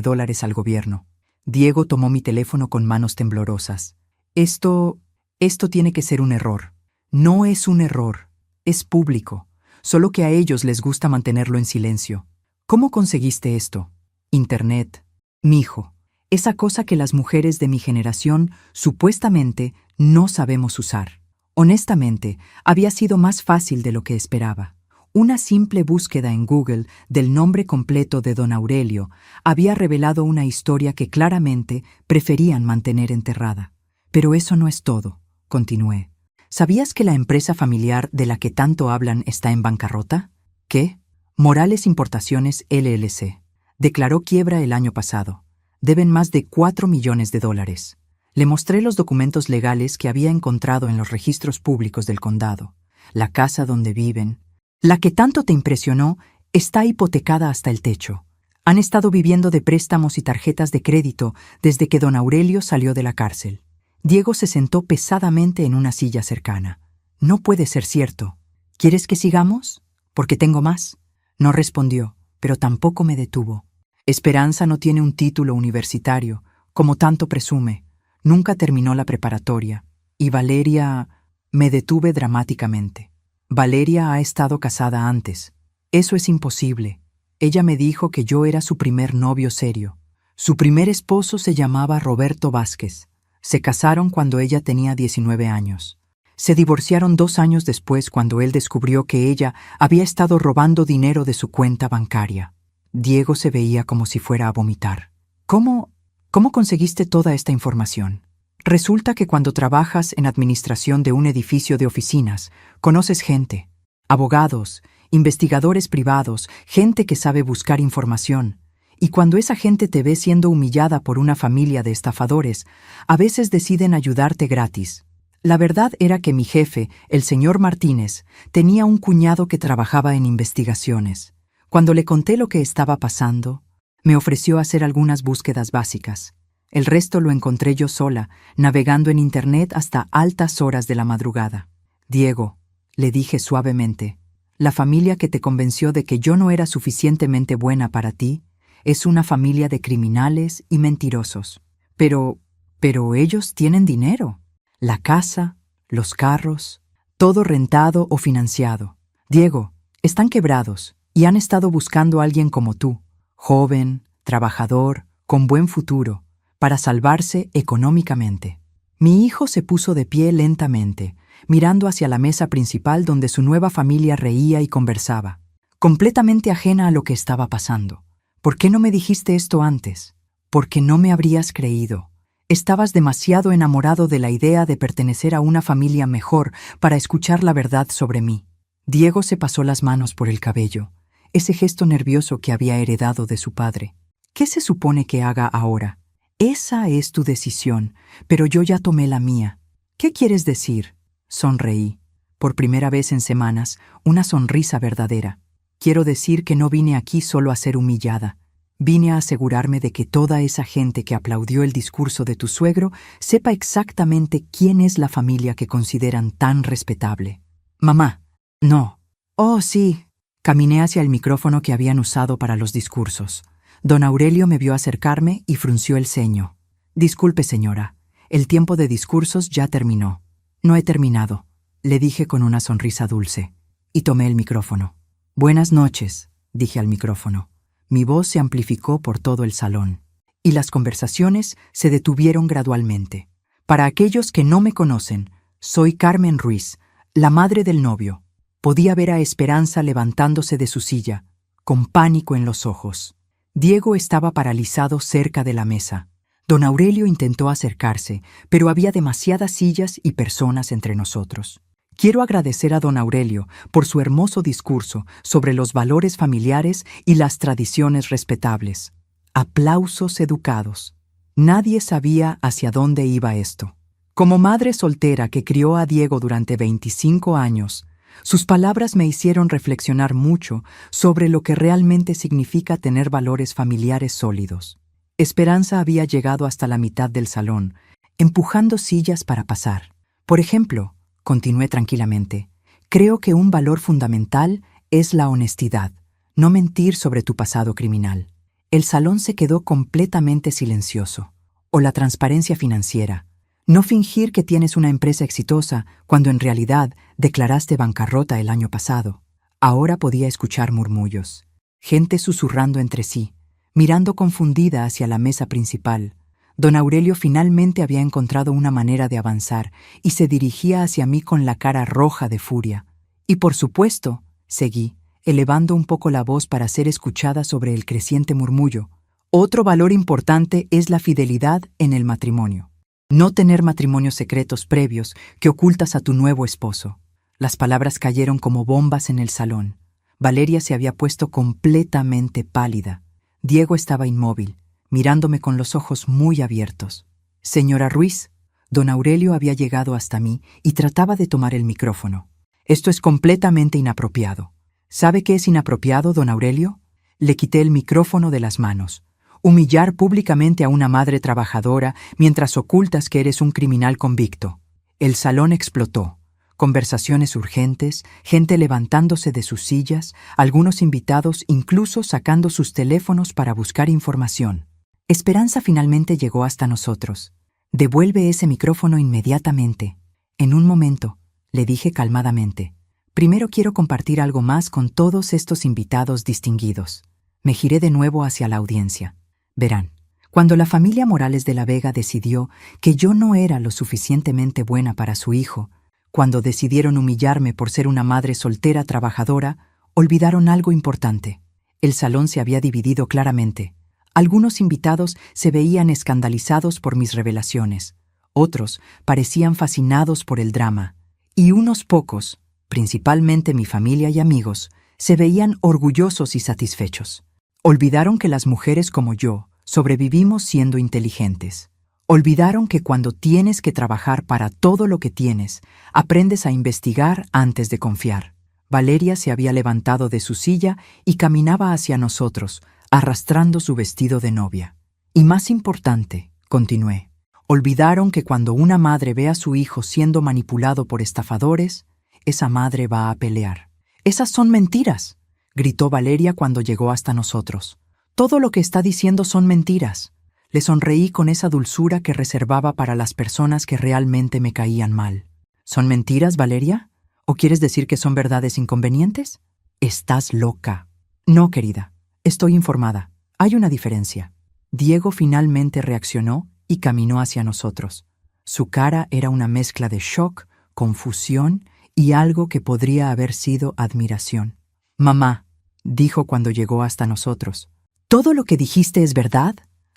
al gobierno. Diego tomó mi teléfono con manos temblorosas. Esto tiene que ser un error. No es un error. Es público. Solo que a ellos les gusta mantenerlo en silencio. ¿Cómo conseguiste esto? Internet. Mijo, esa cosa que las mujeres de mi generación supuestamente no sabemos usar. Honestamente, había sido más fácil de lo que esperaba. Una simple búsqueda en Google del nombre completo de don Aurelio había revelado una historia que claramente preferían mantener enterrada. Pero eso no es todo, continué. ¿Sabías que la empresa familiar de la que tanto hablan está en bancarrota? ¿Qué? Morales Importaciones LLC. Declaró quiebra el año pasado. Deben más de $4 millones. Le mostré los documentos legales que había encontrado en los registros públicos del condado. La casa donde viven, la que tanto te impresionó, está hipotecada hasta el techo. Han estado viviendo de préstamos y tarjetas de crédito desde que don Aurelio salió de la cárcel. Diego se sentó pesadamente en una silla cercana. No puede ser cierto. ¿Quieres que sigamos? Porque tengo más. No respondió, pero tampoco me detuvo. Esperanza no tiene un título universitario, como tanto presume. Nunca terminó la preparatoria. Y Valeria... Me detuve dramáticamente. Valeria ha estado casada antes. Eso es imposible. Ella me dijo que yo era su primer novio serio. Su primer esposo se llamaba Roberto Vázquez. Se casaron cuando ella tenía 19 años. Se divorciaron 2 años después cuando él descubrió que ella había estado robando dinero de su cuenta bancaria. Diego se veía como si fuera a vomitar. ¿Cómo conseguiste toda esta información? Resulta que cuando trabajas en administración de un edificio de oficinas, conoces gente, abogados, investigadores privados, gente que sabe buscar información. Y cuando esa gente te ve siendo humillada por una familia de estafadores, a veces deciden ayudarte gratis. La verdad era que mi jefe, el señor Martínez, tenía un cuñado que trabajaba en investigaciones. Cuando le conté lo que estaba pasando, me ofreció hacer algunas búsquedas básicas. El resto lo encontré yo sola, navegando en Internet hasta altas horas de la madrugada. Diego, le dije suavemente, la familia que te convenció de que yo no era suficientemente buena para ti es una familia de criminales y mentirosos. Pero ellos tienen dinero. La casa, los carros, todo rentado o financiado. Diego, están quebrados y han estado buscando a alguien como tú, joven, trabajador, con buen futuro, para salvarse económicamente. Mi hijo se puso de pie lentamente, mirando hacia la mesa principal donde su nueva familia reía y conversaba, completamente ajena a lo que estaba pasando. ¿Por qué no me dijiste esto antes? Porque no me habrías creído. Estabas demasiado enamorado de la idea de pertenecer a una familia mejor para escuchar la verdad sobre mí. Diego se pasó las manos por el cabello, ese gesto nervioso que había heredado de su padre. ¿Qué se supone que haga ahora? Esa es tu decisión, pero yo ya tomé la mía. ¿Qué quieres decir? Sonreí. Por primera vez en semanas, una sonrisa verdadera. Quiero decir que no vine aquí solo a ser humillada. Vine a asegurarme de que toda esa gente que aplaudió el discurso de tu suegro sepa exactamente quién es la familia que consideran tan respetable. Mamá. No. Oh, sí. Caminé hacia el micrófono que habían usado para los discursos. Don Aurelio me vio acercarme y frunció el ceño. Disculpe, señora. El tiempo de discursos ya terminó. No he terminado, le dije con una sonrisa dulce. Y tomé el micrófono. Buenas noches, dije al micrófono. Mi voz se amplificó por todo el salón. Y las conversaciones se detuvieron gradualmente. Para aquellos que no me conocen, soy Carmen Ruiz, la madre del novio. Podía ver a Esperanza levantándose de su silla, con pánico en los ojos. Diego estaba paralizado cerca de la mesa. Don Aurelio intentó acercarse, pero había demasiadas sillas y personas entre nosotros. Quiero agradecer a don Aurelio por su hermoso discurso sobre los valores familiares y las tradiciones respetables. Aplausos educados. Nadie sabía hacia dónde iba esto. Como madre soltera que crió a Diego durante 25 años, sus palabras me hicieron reflexionar mucho sobre lo que realmente significa tener valores familiares sólidos. Esperanza había llegado hasta la mitad del salón, empujando sillas para pasar. Por ejemplo, continué tranquilamente, creo que un valor fundamental es la honestidad, no mentir sobre tu pasado criminal. El salón se quedó completamente silencioso. O la transparencia financiera. No fingir que tienes una empresa exitosa cuando en realidad declaraste bancarrota el año pasado. Ahora podía escuchar murmullos. Gente susurrando entre sí, mirando confundida hacia la mesa principal. Don Aurelio finalmente había encontrado una manera de avanzar y se dirigía hacia mí con la cara roja de furia. Y por supuesto, seguí, elevando un poco la voz para ser escuchada sobre el creciente murmullo. Otro valor importante es la fidelidad en el matrimonio. No tener matrimonios secretos previos que ocultas a tu nuevo esposo. Las palabras cayeron como bombas en el salón. Valeria se había puesto completamente pálida. Diego estaba inmóvil, mirándome con los ojos muy abiertos. Señora Ruiz, don Aurelio había llegado hasta mí y trataba de tomar el micrófono. Esto es completamente inapropiado. ¿Sabe qué es inapropiado, don Aurelio? Le quité el micrófono de las manos. Humillar públicamente a una madre trabajadora mientras ocultas que eres un criminal convicto. El salón explotó. Conversaciones urgentes, gente levantándose de sus sillas, algunos invitados incluso sacando sus teléfonos para buscar información. Esperanza finalmente llegó hasta nosotros. Devuelve ese micrófono inmediatamente. En un momento, le dije calmadamente. Primero quiero compartir algo más con todos estos invitados distinguidos. Me giré de nuevo hacia la audiencia. Verán, cuando la familia Morales de la Vega decidió que yo no era lo suficientemente buena para su hijo, cuando decidieron humillarme por ser una madre soltera trabajadora, olvidaron algo importante. El salón se había dividido claramente. Algunos invitados se veían escandalizados por mis revelaciones, otros parecían fascinados por el drama, y unos pocos, principalmente mi familia y amigos, se veían orgullosos y satisfechos. Olvidaron que las mujeres como yo sobrevivimos siendo inteligentes. Olvidaron que cuando tienes que trabajar para todo lo que tienes, aprendes a investigar antes de confiar. Valeria se había levantado de su silla y caminaba hacia nosotros, arrastrando su vestido de novia. Y más importante, continué, olvidaron que cuando una madre ve a su hijo siendo manipulado por estafadores, esa madre va a pelear. «Esas son mentiras», gritó Valeria cuando llegó hasta nosotros. «Todo lo que está diciendo son mentiras». Le sonreí con esa dulzura que reservaba para las personas que realmente me caían mal. «¿Son mentiras, Valeria? ¿O quieres decir que son verdades inconvenientes?» «Estás loca». «No, querida. Estoy informada. Hay una diferencia». Diego finalmente reaccionó y caminó hacia nosotros. Su cara era una mezcla de shock, confusión y algo que podría haber sido admiración. «Mamá», dijo cuando llegó hasta nosotros, «¿todo lo que dijiste es verdad?»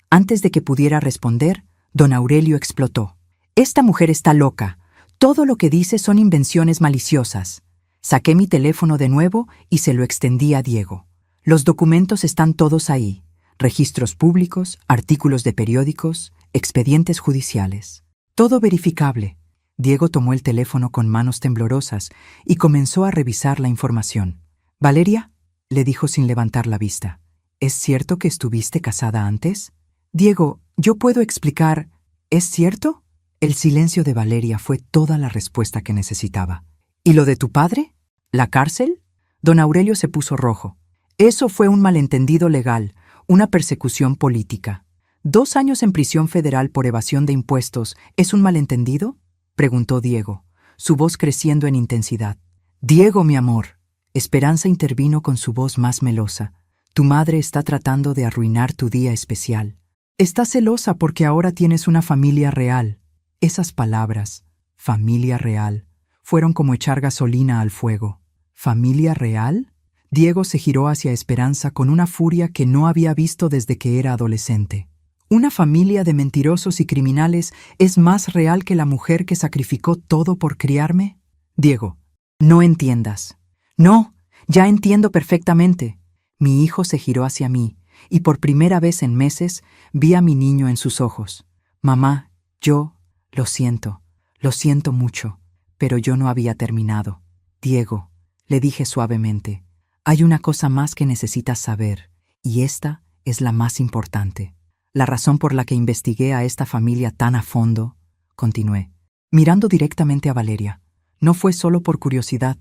Antes de que pudiera responder, don Aurelio explotó. «Esta mujer está loca. Todo lo que dice son invenciones maliciosas». Saqué mi teléfono de nuevo y se lo extendí a Diego. «Los documentos están todos ahí. Registros públicos, artículos de periódicos, expedientes judiciales. Todo verificable». Diego tomó el teléfono con manos temblorosas y comenzó a revisar la información. «Valeria», le dijo sin levantar la vista, ¿Es cierto que estuviste casada antes? Diego, yo puedo explicar. ¿Es cierto? El silencio de Valeria fue toda la respuesta que necesitaba. ¿Y lo de tu padre? ¿La cárcel? Don Aurelio se puso rojo. Eso fue un malentendido legal, una persecución política. ¿2 años en prisión federal por evasión de impuestos es un malentendido? Preguntó Diego, su voz creciendo en intensidad. Diego, mi amor. Esperanza intervino con su voz más melosa. Tu madre está tratando de arruinar tu día especial. Está celosa porque ahora tienes una familia real. Esas palabras, familia real, fueron como echar gasolina al fuego. ¿Familia real? Diego se giró hacia Esperanza con una furia que no había visto desde que era adolescente. ¿Una familia de mentirosos y criminales es más real que la mujer que sacrificó todo por criarme? Diego, no entiendas. No, ya entiendo perfectamente. Mi hijo se giró hacia mí, y por primera vez en meses vi a mi niño en sus ojos. Mamá, lo siento mucho, pero yo no había terminado. Diego, le dije suavemente, hay una cosa más que necesitas saber, y esta es la más importante. La razón por la que investigué a esta familia tan a fondo, continué, mirando directamente a Valeria, no fue solo por curiosidad.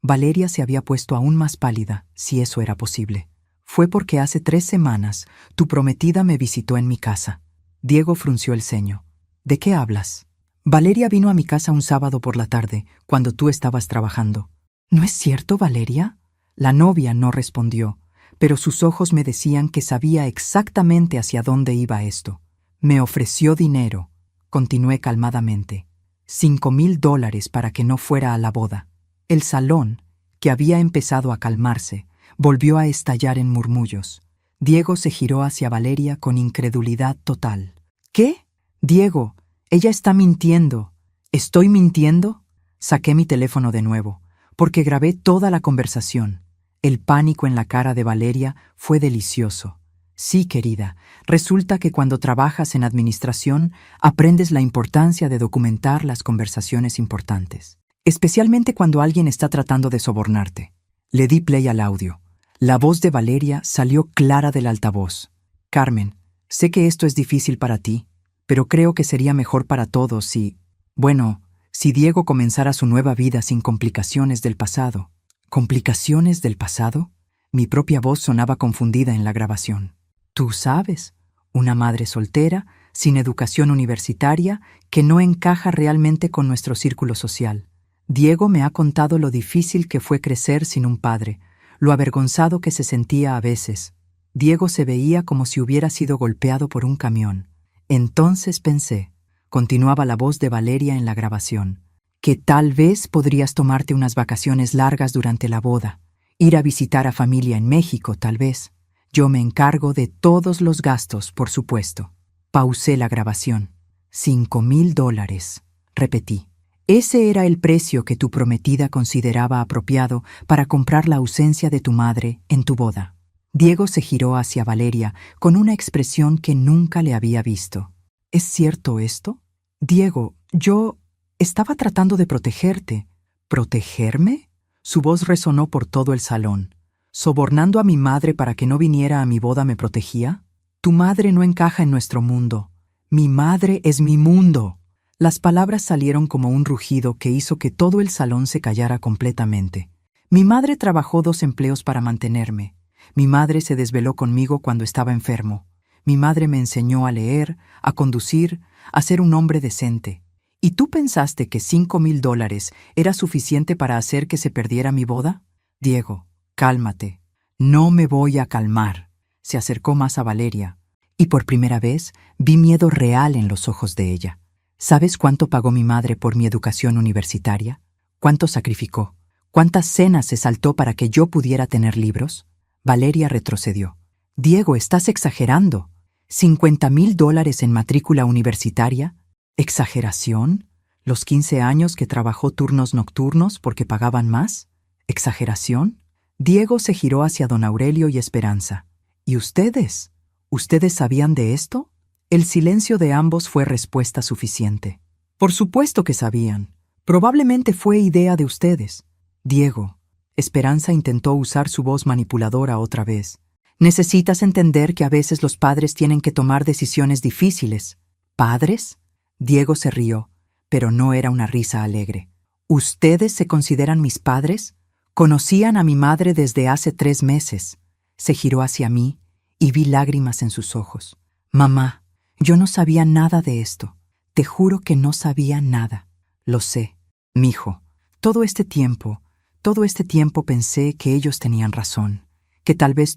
Valeria se había puesto aún más pálida, si eso era posible. Fue porque hace 3 semanas tu prometida me visitó en mi casa. Diego frunció el ceño. ¿De qué hablas? Valeria vino a mi casa un sábado por la tarde, cuando tú estabas trabajando. ¿No es cierto, Valeria? La novia no respondió, pero sus ojos me decían que sabía exactamente hacia dónde iba esto. Me ofreció dinero, continué calmadamente. $5,000 para que no fuera a la boda. El salón, que había empezado a calmarse, volvió a estallar en murmullos. Diego se giró hacia Valeria con incredulidad total. ¿Qué? Diego, ella está mintiendo. ¿Estoy mintiendo? Saqué mi teléfono de nuevo, porque grabé toda la conversación. El pánico en la cara de Valeria fue delicioso. Sí, querida, resulta que cuando trabajas en administración aprendes la importancia de documentar las conversaciones importantes, especialmente cuando alguien está tratando de sobornarte. Le di play al audio. La voz de Valeria salió clara del altavoz. Carmen, sé que esto es difícil para ti, pero creo que sería mejor para todos si Diego comenzara su nueva vida sin complicaciones del pasado. ¿Complicaciones del pasado? Mi propia voz sonaba confundida en la grabación. Tú sabes, una madre soltera, sin educación universitaria, que no encaja realmente con nuestro círculo social. Diego me ha contado lo difícil que fue crecer sin un padre, lo avergonzado que se sentía a veces. Diego se veía como si hubiera sido golpeado por un camión. Entonces pensé, continuaba la voz de Valeria en la grabación, que tal vez podrías tomarte unas vacaciones largas durante la boda, ir a visitar a familia en México, tal vez. Yo me encargo de todos los gastos, por supuesto. Pausé la grabación. $5,000, repetí. Ese era el precio que tu prometida consideraba apropiado para comprar la ausencia de tu madre en tu boda. Diego se giró hacia Valeria con una expresión que nunca le había visto. ¿Es cierto esto? Diego, yo estaba tratando de protegerte. ¿Protegerme? Su voz resonó por todo el salón. ¿Sobornando a mi madre para que no viniera a mi boda me protegía? Tu madre no encaja en nuestro mundo. Mi madre es mi mundo. Las palabras salieron como un rugido que hizo que todo el salón se callara completamente. Mi madre trabajó 2 empleos para mantenerme. Mi madre se desveló conmigo cuando estaba enfermo. Mi madre me enseñó a leer, a conducir, a ser un hombre decente. ¿Y tú pensaste que $5,000 era suficiente para hacer que se perdiera mi boda? Diego, cálmate. No me voy a calmar. Se acercó más a Valeria, y por primera vez vi miedo real en los ojos de ella. ¿Sabes cuánto pagó mi madre por mi educación universitaria? ¿Cuánto sacrificó? ¿Cuántas cenas se saltó para que yo pudiera tener libros? Valeria retrocedió. Diego, estás exagerando. $50,000 en matrícula universitaria. ¿Exageración? ¿Los 15 años que trabajó turnos nocturnos porque pagaban más? ¿Exageración? Diego se giró hacia don Aurelio y Esperanza. ¿Y ustedes? ¿Ustedes sabían de esto? El silencio de ambos fue respuesta suficiente. Por supuesto que sabían. Probablemente fue idea de ustedes. Diego. Esperanza intentó usar su voz manipuladora otra vez. Necesitas entender que a veces los padres tienen que tomar decisiones difíciles. ¿Padres? Diego se rió, pero no era una risa alegre. ¿Ustedes se consideran mis padres? Conocían a mi madre desde hace 3 meses. Se giró hacia mí y vi lágrimas en sus ojos. Mamá, yo no sabía nada de esto. Te juro que no sabía nada. Lo sé, mijo. Todo este tiempo pensé que ellos tenían razón, que tal vez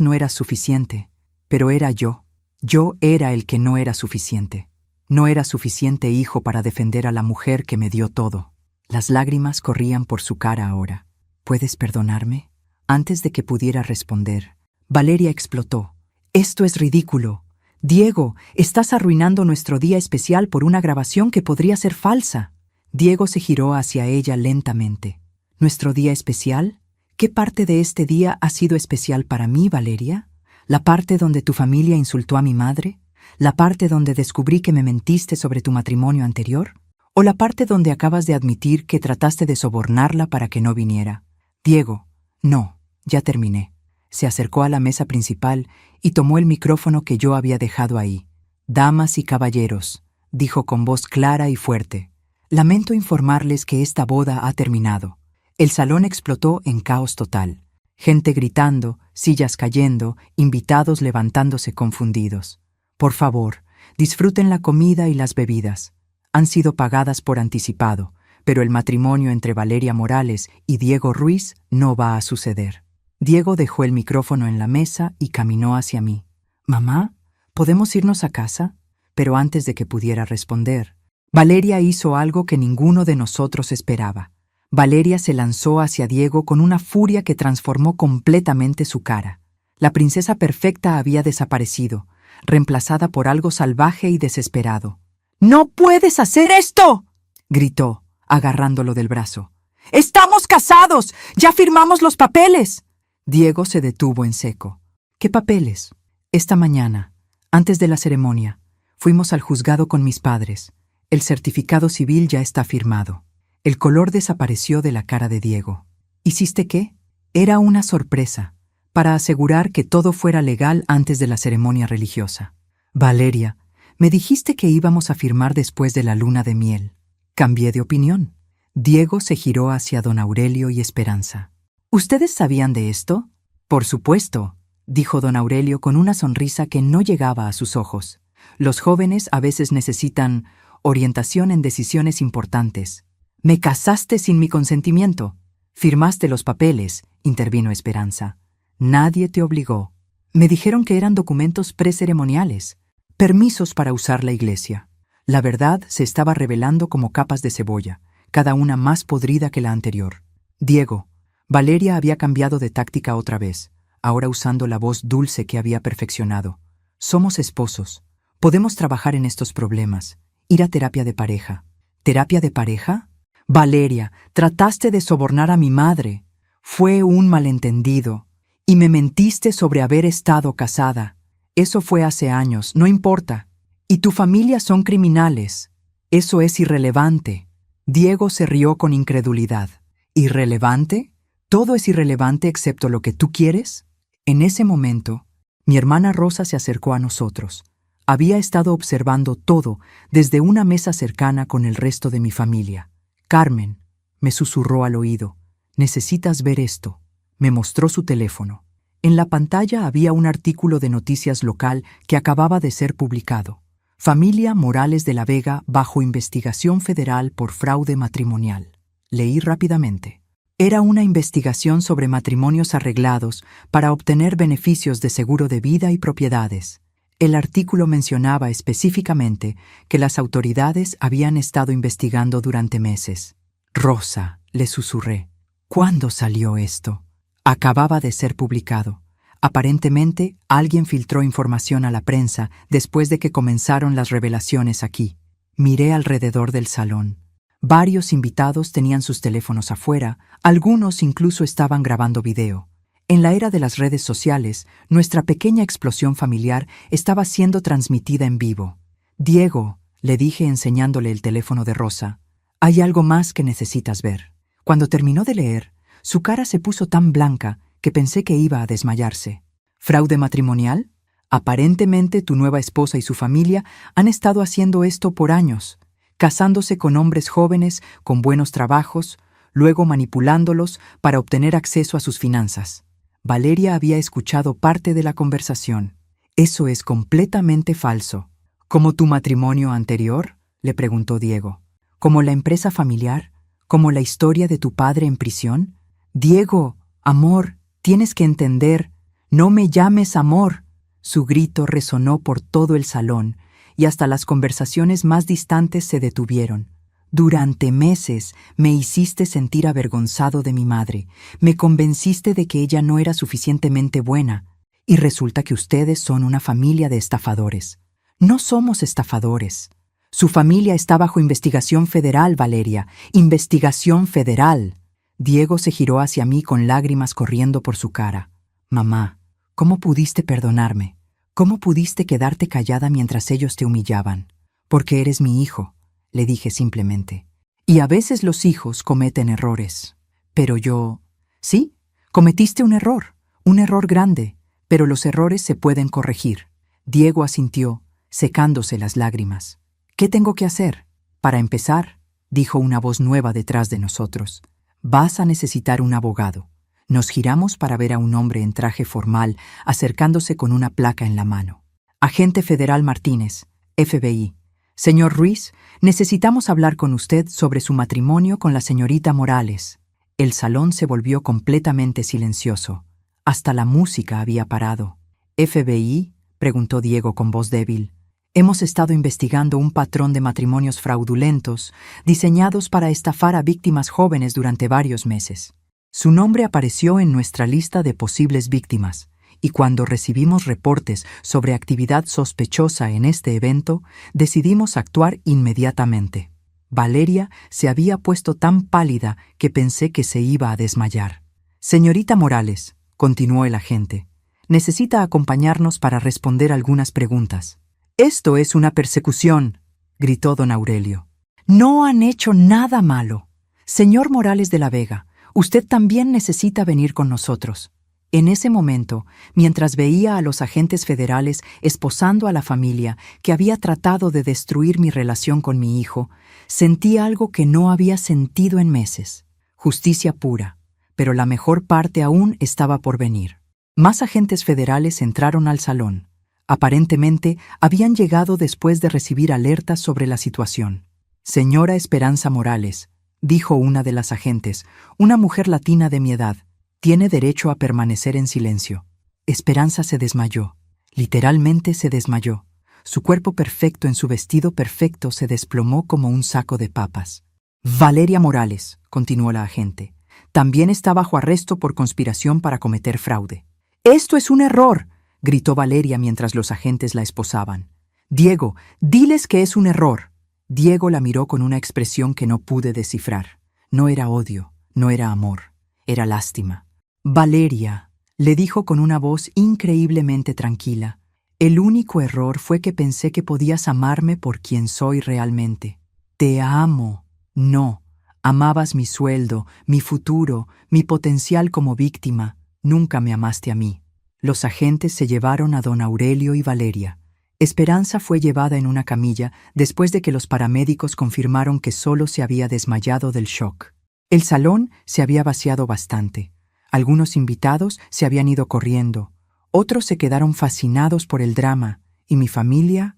no eras suficiente, pero era yo. Yo era el que no era suficiente. No era suficiente hijo para defender a la mujer que me dio todo. Las lágrimas corrían por su cara ahora. ¿Puedes perdonarme? Antes de que pudiera responder, Valeria explotó. Esto es ridículo. Diego, estás arruinando nuestro día especial por una grabación que podría ser falsa. Diego se giró hacia ella lentamente. ¿Nuestro día especial? ¿Qué parte de este día ha sido especial para mí, Valeria? ¿La parte donde tu familia insultó a mi madre? ¿La parte donde descubrí que me mentiste sobre tu matrimonio anterior? ¿O la parte donde acabas de admitir que trataste de sobornarla para que no viniera? Diego, no, ya terminé. Se acercó a la mesa principal y tomó el micrófono que yo había dejado ahí. Damas y caballeros, dijo con voz clara y fuerte, lamento informarles que esta boda ha terminado. El salón explotó en caos total. Gente gritando, sillas cayendo, invitados levantándose confundidos. Por favor, disfruten la comida y las bebidas. Han sido pagadas por anticipado, pero el matrimonio entre Valeria Morales y Diego Ruiz no va a suceder. Diego dejó el micrófono en la mesa y caminó hacia mí. «Mamá, ¿podemos irnos a casa?» Pero antes de que pudiera responder, Valeria hizo algo que ninguno de nosotros esperaba. Valeria se lanzó hacia Diego con una furia que transformó completamente su cara. La princesa perfecta había desaparecido, reemplazada por algo salvaje y desesperado. «¡No puedes hacer esto!», gritó, agarrándolo del brazo. «¡Estamos casados! ¡Ya firmamos los papeles!». Diego se detuvo en seco. «¿Qué papeles?». «Esta mañana, antes de la ceremonia, fuimos al juzgado con mis padres. El certificado civil ya está firmado». El color desapareció de la cara de Diego. «¿Hiciste qué?». Era una sorpresa, para asegurar que todo fuera legal antes de la ceremonia religiosa. «Valeria, me dijiste que íbamos a firmar después de la luna de miel». Cambié de opinión. Diego se giró hacia don Aurelio y Esperanza. «¿Ustedes sabían de esto?». «Por supuesto», dijo don Aurelio con una sonrisa que no llegaba a sus ojos. «Los jóvenes a veces necesitan orientación en decisiones importantes». «Me casaste sin mi consentimiento». «Firmaste los papeles», intervino Esperanza. «Nadie te obligó». «Me dijeron que eran documentos preceremoniales, permisos para usar la iglesia». La verdad se estaba revelando como capas de cebolla, cada una más podrida que la anterior. «Diego». Valeria había cambiado de táctica otra vez, ahora usando la voz dulce que había perfeccionado. «Somos esposos. Podemos trabajar en estos problemas. Ir a terapia de pareja». «¿Terapia de pareja?». «Valeria, trataste de sobornar a mi madre. Fue un malentendido. Y me mentiste sobre haber estado casada. Eso fue hace años, no importa. Y tu familia son criminales. Eso es irrelevante». Diego se rió con incredulidad. «¿Irrelevante? ¿Todo es irrelevante excepto lo que tú quieres?». En ese momento, mi hermana Rosa se acercó a nosotros. Había estado observando todo desde una mesa cercana con el resto de mi familia. «Carmen», me susurró al oído, «necesitas ver esto». Me mostró su teléfono. En la pantalla había un artículo de noticias local que acababa de ser publicado. «Familia Morales de la Vega bajo investigación federal por fraude matrimonial». Leí rápidamente. Era una investigación sobre matrimonios arreglados para obtener beneficios de seguro de vida y propiedades. El artículo mencionaba específicamente que las autoridades habían estado investigando durante meses. «Rosa», le susurré, «¿cuándo salió esto?». Acababa de ser publicado. Aparentemente, alguien filtró información a la prensa después de que comenzaron las revelaciones aquí. Miré alrededor del salón. Varios invitados tenían sus teléfonos afuera, algunos incluso estaban grabando video. En la era de las redes sociales, nuestra pequeña explosión familiar estaba siendo transmitida en vivo. «Diego», le dije enseñándole el teléfono de Rosa, «hay algo más que necesitas ver». Cuando terminó de leer, su cara se puso tan blanca que pensé que iba a desmayarse. ¿Fraude matrimonial? Aparentemente tu nueva esposa y su familia han estado haciendo esto por años, casándose con hombres jóvenes con buenos trabajos, luego manipulándolos para obtener acceso a sus finanzas. Valeria había escuchado parte de la conversación. Eso es completamente falso. ¿Como tu matrimonio anterior?, le preguntó Diego. ¿Como la empresa familiar? ¿Como la historia de tu padre en prisión? Diego, amor, tienes que entender. No me llames amor. Su grito resonó por todo el salón, y hasta las conversaciones más distantes se detuvieron. Durante meses me hiciste sentir avergonzado de mi madre, me convenciste de que ella no era suficientemente buena, y resulta que ustedes son una familia de estafadores. No somos estafadores. Su familia está bajo investigación federal, Valeria, investigación federal. Diego se giró hacia mí con lágrimas corriendo por su cara. Mamá, ¿cómo pudiste perdonarme? ¿Cómo pudiste quedarte callada mientras ellos te humillaban? Porque eres mi hijo, le dije simplemente. Y a veces los hijos cometen errores. Pero yo... Sí, cometiste un error grande, pero los errores se pueden corregir. Diego asintió, secándose las lágrimas. ¿Qué tengo que hacer? Para empezar, dijo una voz nueva detrás de nosotros. Vas a necesitar un abogado. Nos giramos para ver a un hombre en traje formal acercándose con una placa en la mano. Agente Federal Martínez, FBI. Señor Ruiz, necesitamos hablar con usted sobre su matrimonio con la señorita Morales. El salón se volvió completamente silencioso. Hasta la música había parado. ¿FBI?, preguntó Diego con voz débil. Hemos estado investigando un patrón de matrimonios fraudulentos diseñados para estafar a víctimas jóvenes durante varios meses. Su nombre apareció en nuestra lista de posibles víctimas, y cuando recibimos reportes sobre actividad sospechosa en este evento, decidimos actuar inmediatamente. Valeria se había puesto tan pálida que pensé que se iba a desmayar. Señorita Morales, continuó el agente, necesita acompañarnos para responder algunas preguntas. Esto es una persecución, gritó don Aurelio. No han hecho nada malo. Señor Morales de la Vega, usted también necesita venir con nosotros. En ese momento, mientras veía a los agentes federales esposando a la familia que había tratado de destruir mi relación con mi hijo, sentí algo que no había sentido en meses. Justicia pura, pero la mejor parte aún estaba por venir. Más agentes federales entraron al salón. Aparentemente, habían llegado después de recibir alertas sobre la situación. Señora Esperanza Morales, dijo una de las agentes, una mujer latina de mi edad, tiene derecho a permanecer en silencio. Esperanza se desmayó. Literalmente se desmayó. Su cuerpo perfecto en su vestido perfecto se desplomó como un saco de papas. Valeria Morales, continuó la agente, también está bajo arresto por conspiración para cometer fraude. ¡Esto es un error!, gritó Valeria mientras los agentes la esposaban. Diego, diles que es un error. Diego la miró con una expresión que no pude descifrar. No era odio, no era amor, era lástima. Valeria, le dijo con una voz increíblemente tranquila, el único error fue que pensé que podías amarme por quien soy realmente. Te amo. No, amabas mi sueldo, mi futuro, mi potencial como víctima. Nunca me amaste a mí. Los agentes se llevaron a don Aurelio y Valeria. Esperanza fue llevada en una camilla después de que los paramédicos confirmaron que solo se había desmayado del shock. El salón se había vaciado bastante. Algunos invitados se habían ido corriendo. Otros se quedaron fascinados por el drama, y mi familia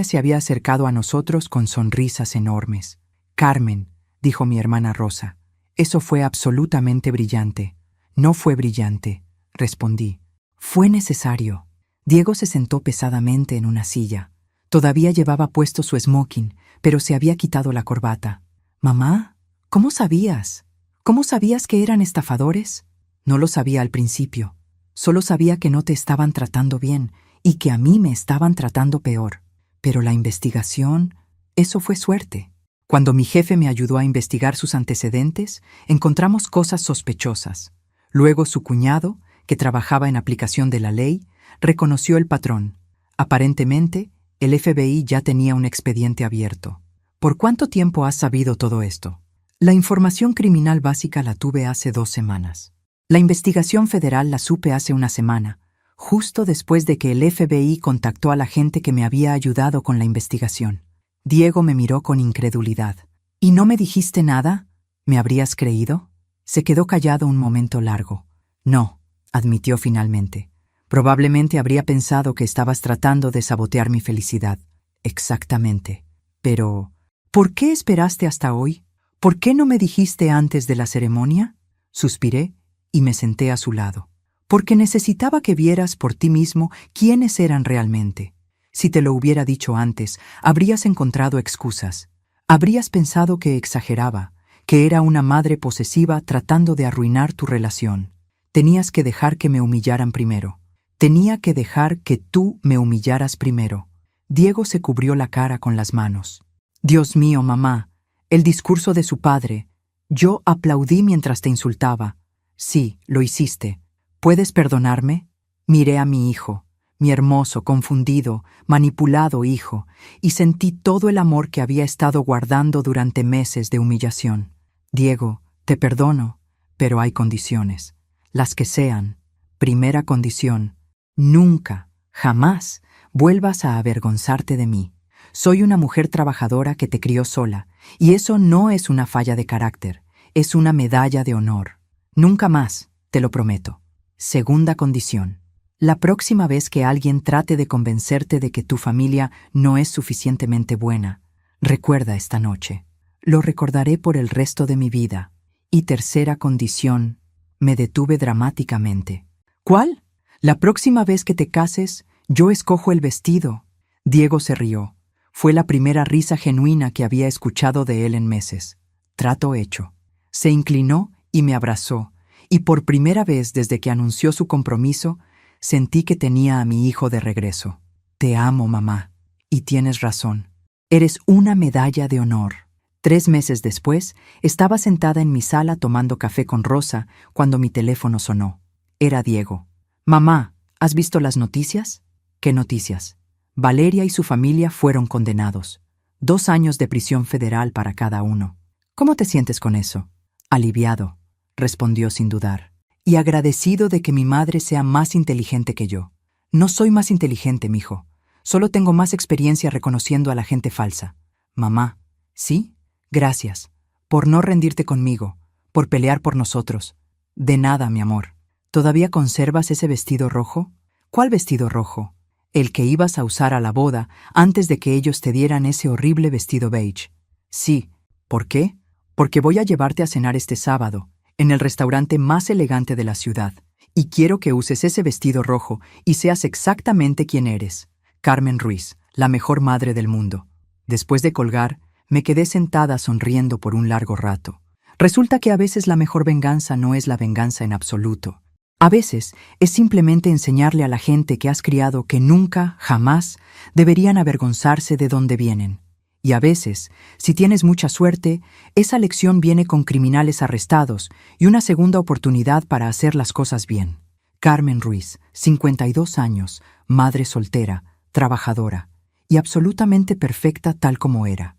se había acercado a nosotros con sonrisas enormes. Carmen, dijo mi hermana Rosa, eso fue absolutamente brillante. No fue brillante, respondí. Fue necesario. Diego se sentó pesadamente en una silla. Todavía llevaba puesto su smoking, pero se había quitado la corbata. «Mamá, ¿cómo sabías? ¿Cómo sabías que eran estafadores?» No lo sabía al principio. Solo sabía que no te estaban tratando bien y que a mí me estaban tratando peor. Pero la investigación, eso fue suerte. Cuando mi jefe me ayudó a investigar sus antecedentes, encontramos cosas sospechosas. Luego su cuñado, que trabajaba en aplicación de la ley, reconoció el patrón. Aparentemente, el FBI ya tenía un expediente abierto. ¿Por cuánto tiempo has sabido todo esto? La información criminal básica la tuve hace 2 semanas. La investigación federal la supe hace una semana, justo después de que el FBI contactó a la gente que me había ayudado con la investigación. Diego me miró con incredulidad. ¿Y no me dijiste nada? ¿Me habrías creído? Se quedó callado un momento largo. No, admitió finalmente. Probablemente habría pensado que estabas tratando de sabotear mi felicidad. Exactamente. Pero, ¿por qué esperaste hasta hoy? ¿Por qué no me dijiste antes de la ceremonia? Suspiré y me senté a su lado. Porque necesitaba que vieras por ti mismo quiénes eran realmente. Si te lo hubiera dicho antes, habrías encontrado excusas. Habrías pensado que exageraba, que era una madre posesiva tratando de arruinar tu relación. Tenías que dejar que me humillaran primero. Tenía que dejar que tú me humillaras primero. Diego se cubrió la cara con las manos. Dios mío, mamá, el discurso de su padre. Yo aplaudí mientras te insultaba. Sí, lo hiciste. ¿Puedes perdonarme? Miré a mi hijo, mi hermoso, confundido, manipulado hijo, y sentí todo el amor que había estado guardando durante meses de humillación. Diego, te perdono, pero hay condiciones. Las que sean. Primera condición. Nunca, jamás, vuelvas a avergonzarte de mí. Soy una mujer trabajadora que te crió sola, y eso no es una falla de carácter, es una medalla de honor. Nunca más, te lo prometo. Segunda condición. La próxima vez que alguien trate de convencerte de que tu familia no es suficientemente buena, recuerda esta noche. Lo recordaré por el resto de mi vida. Y tercera condición. Me detuve dramáticamente. ¿Cuál? La próxima vez que te cases, yo escojo el vestido. Diego se rió. Fue la primera risa genuina que había escuchado de él en meses. Trato hecho. Se inclinó y me abrazó, y por primera vez desde que anunció su compromiso, sentí que tenía a mi hijo de regreso. Te amo, mamá. Y tienes razón. Eres una medalla de honor. 3 meses después, estaba sentada en mi sala tomando café con Rosa cuando mi teléfono sonó. Era Diego. Mamá, ¿has visto las noticias? ¿Qué noticias? Valeria y su familia fueron condenados. 2 años de prisión federal para cada uno. ¿Cómo te sientes con eso? Aliviado, respondió sin dudar, y agradecido de que mi madre sea más inteligente que yo. No soy más inteligente, mijo. Solo tengo más experiencia reconociendo a la gente falsa. Mamá, ¿sí? Gracias. Por no rendirte conmigo, por pelear por nosotros. De nada, mi amor. ¿Todavía conservas ese vestido rojo? ¿Cuál vestido rojo? El que ibas a usar a la boda antes de que ellos te dieran ese horrible vestido beige. Sí. ¿Por qué? Porque voy a llevarte a cenar este sábado, en el restaurante más elegante de la ciudad, y quiero que uses ese vestido rojo y seas exactamente quien eres. Carmen Ruiz, la mejor madre del mundo. Después de colgar, me quedé sentada sonriendo por un largo rato. Resulta que a veces la mejor venganza no es la venganza en absoluto. A veces es simplemente enseñarle a la gente que has criado que nunca, jamás, deberían avergonzarse de dónde vienen. Y a veces, si tienes mucha suerte, esa lección viene con criminales arrestados y una segunda oportunidad para hacer las cosas bien. Carmen Ruiz, 52 años, madre soltera, trabajadora y absolutamente perfecta tal como era.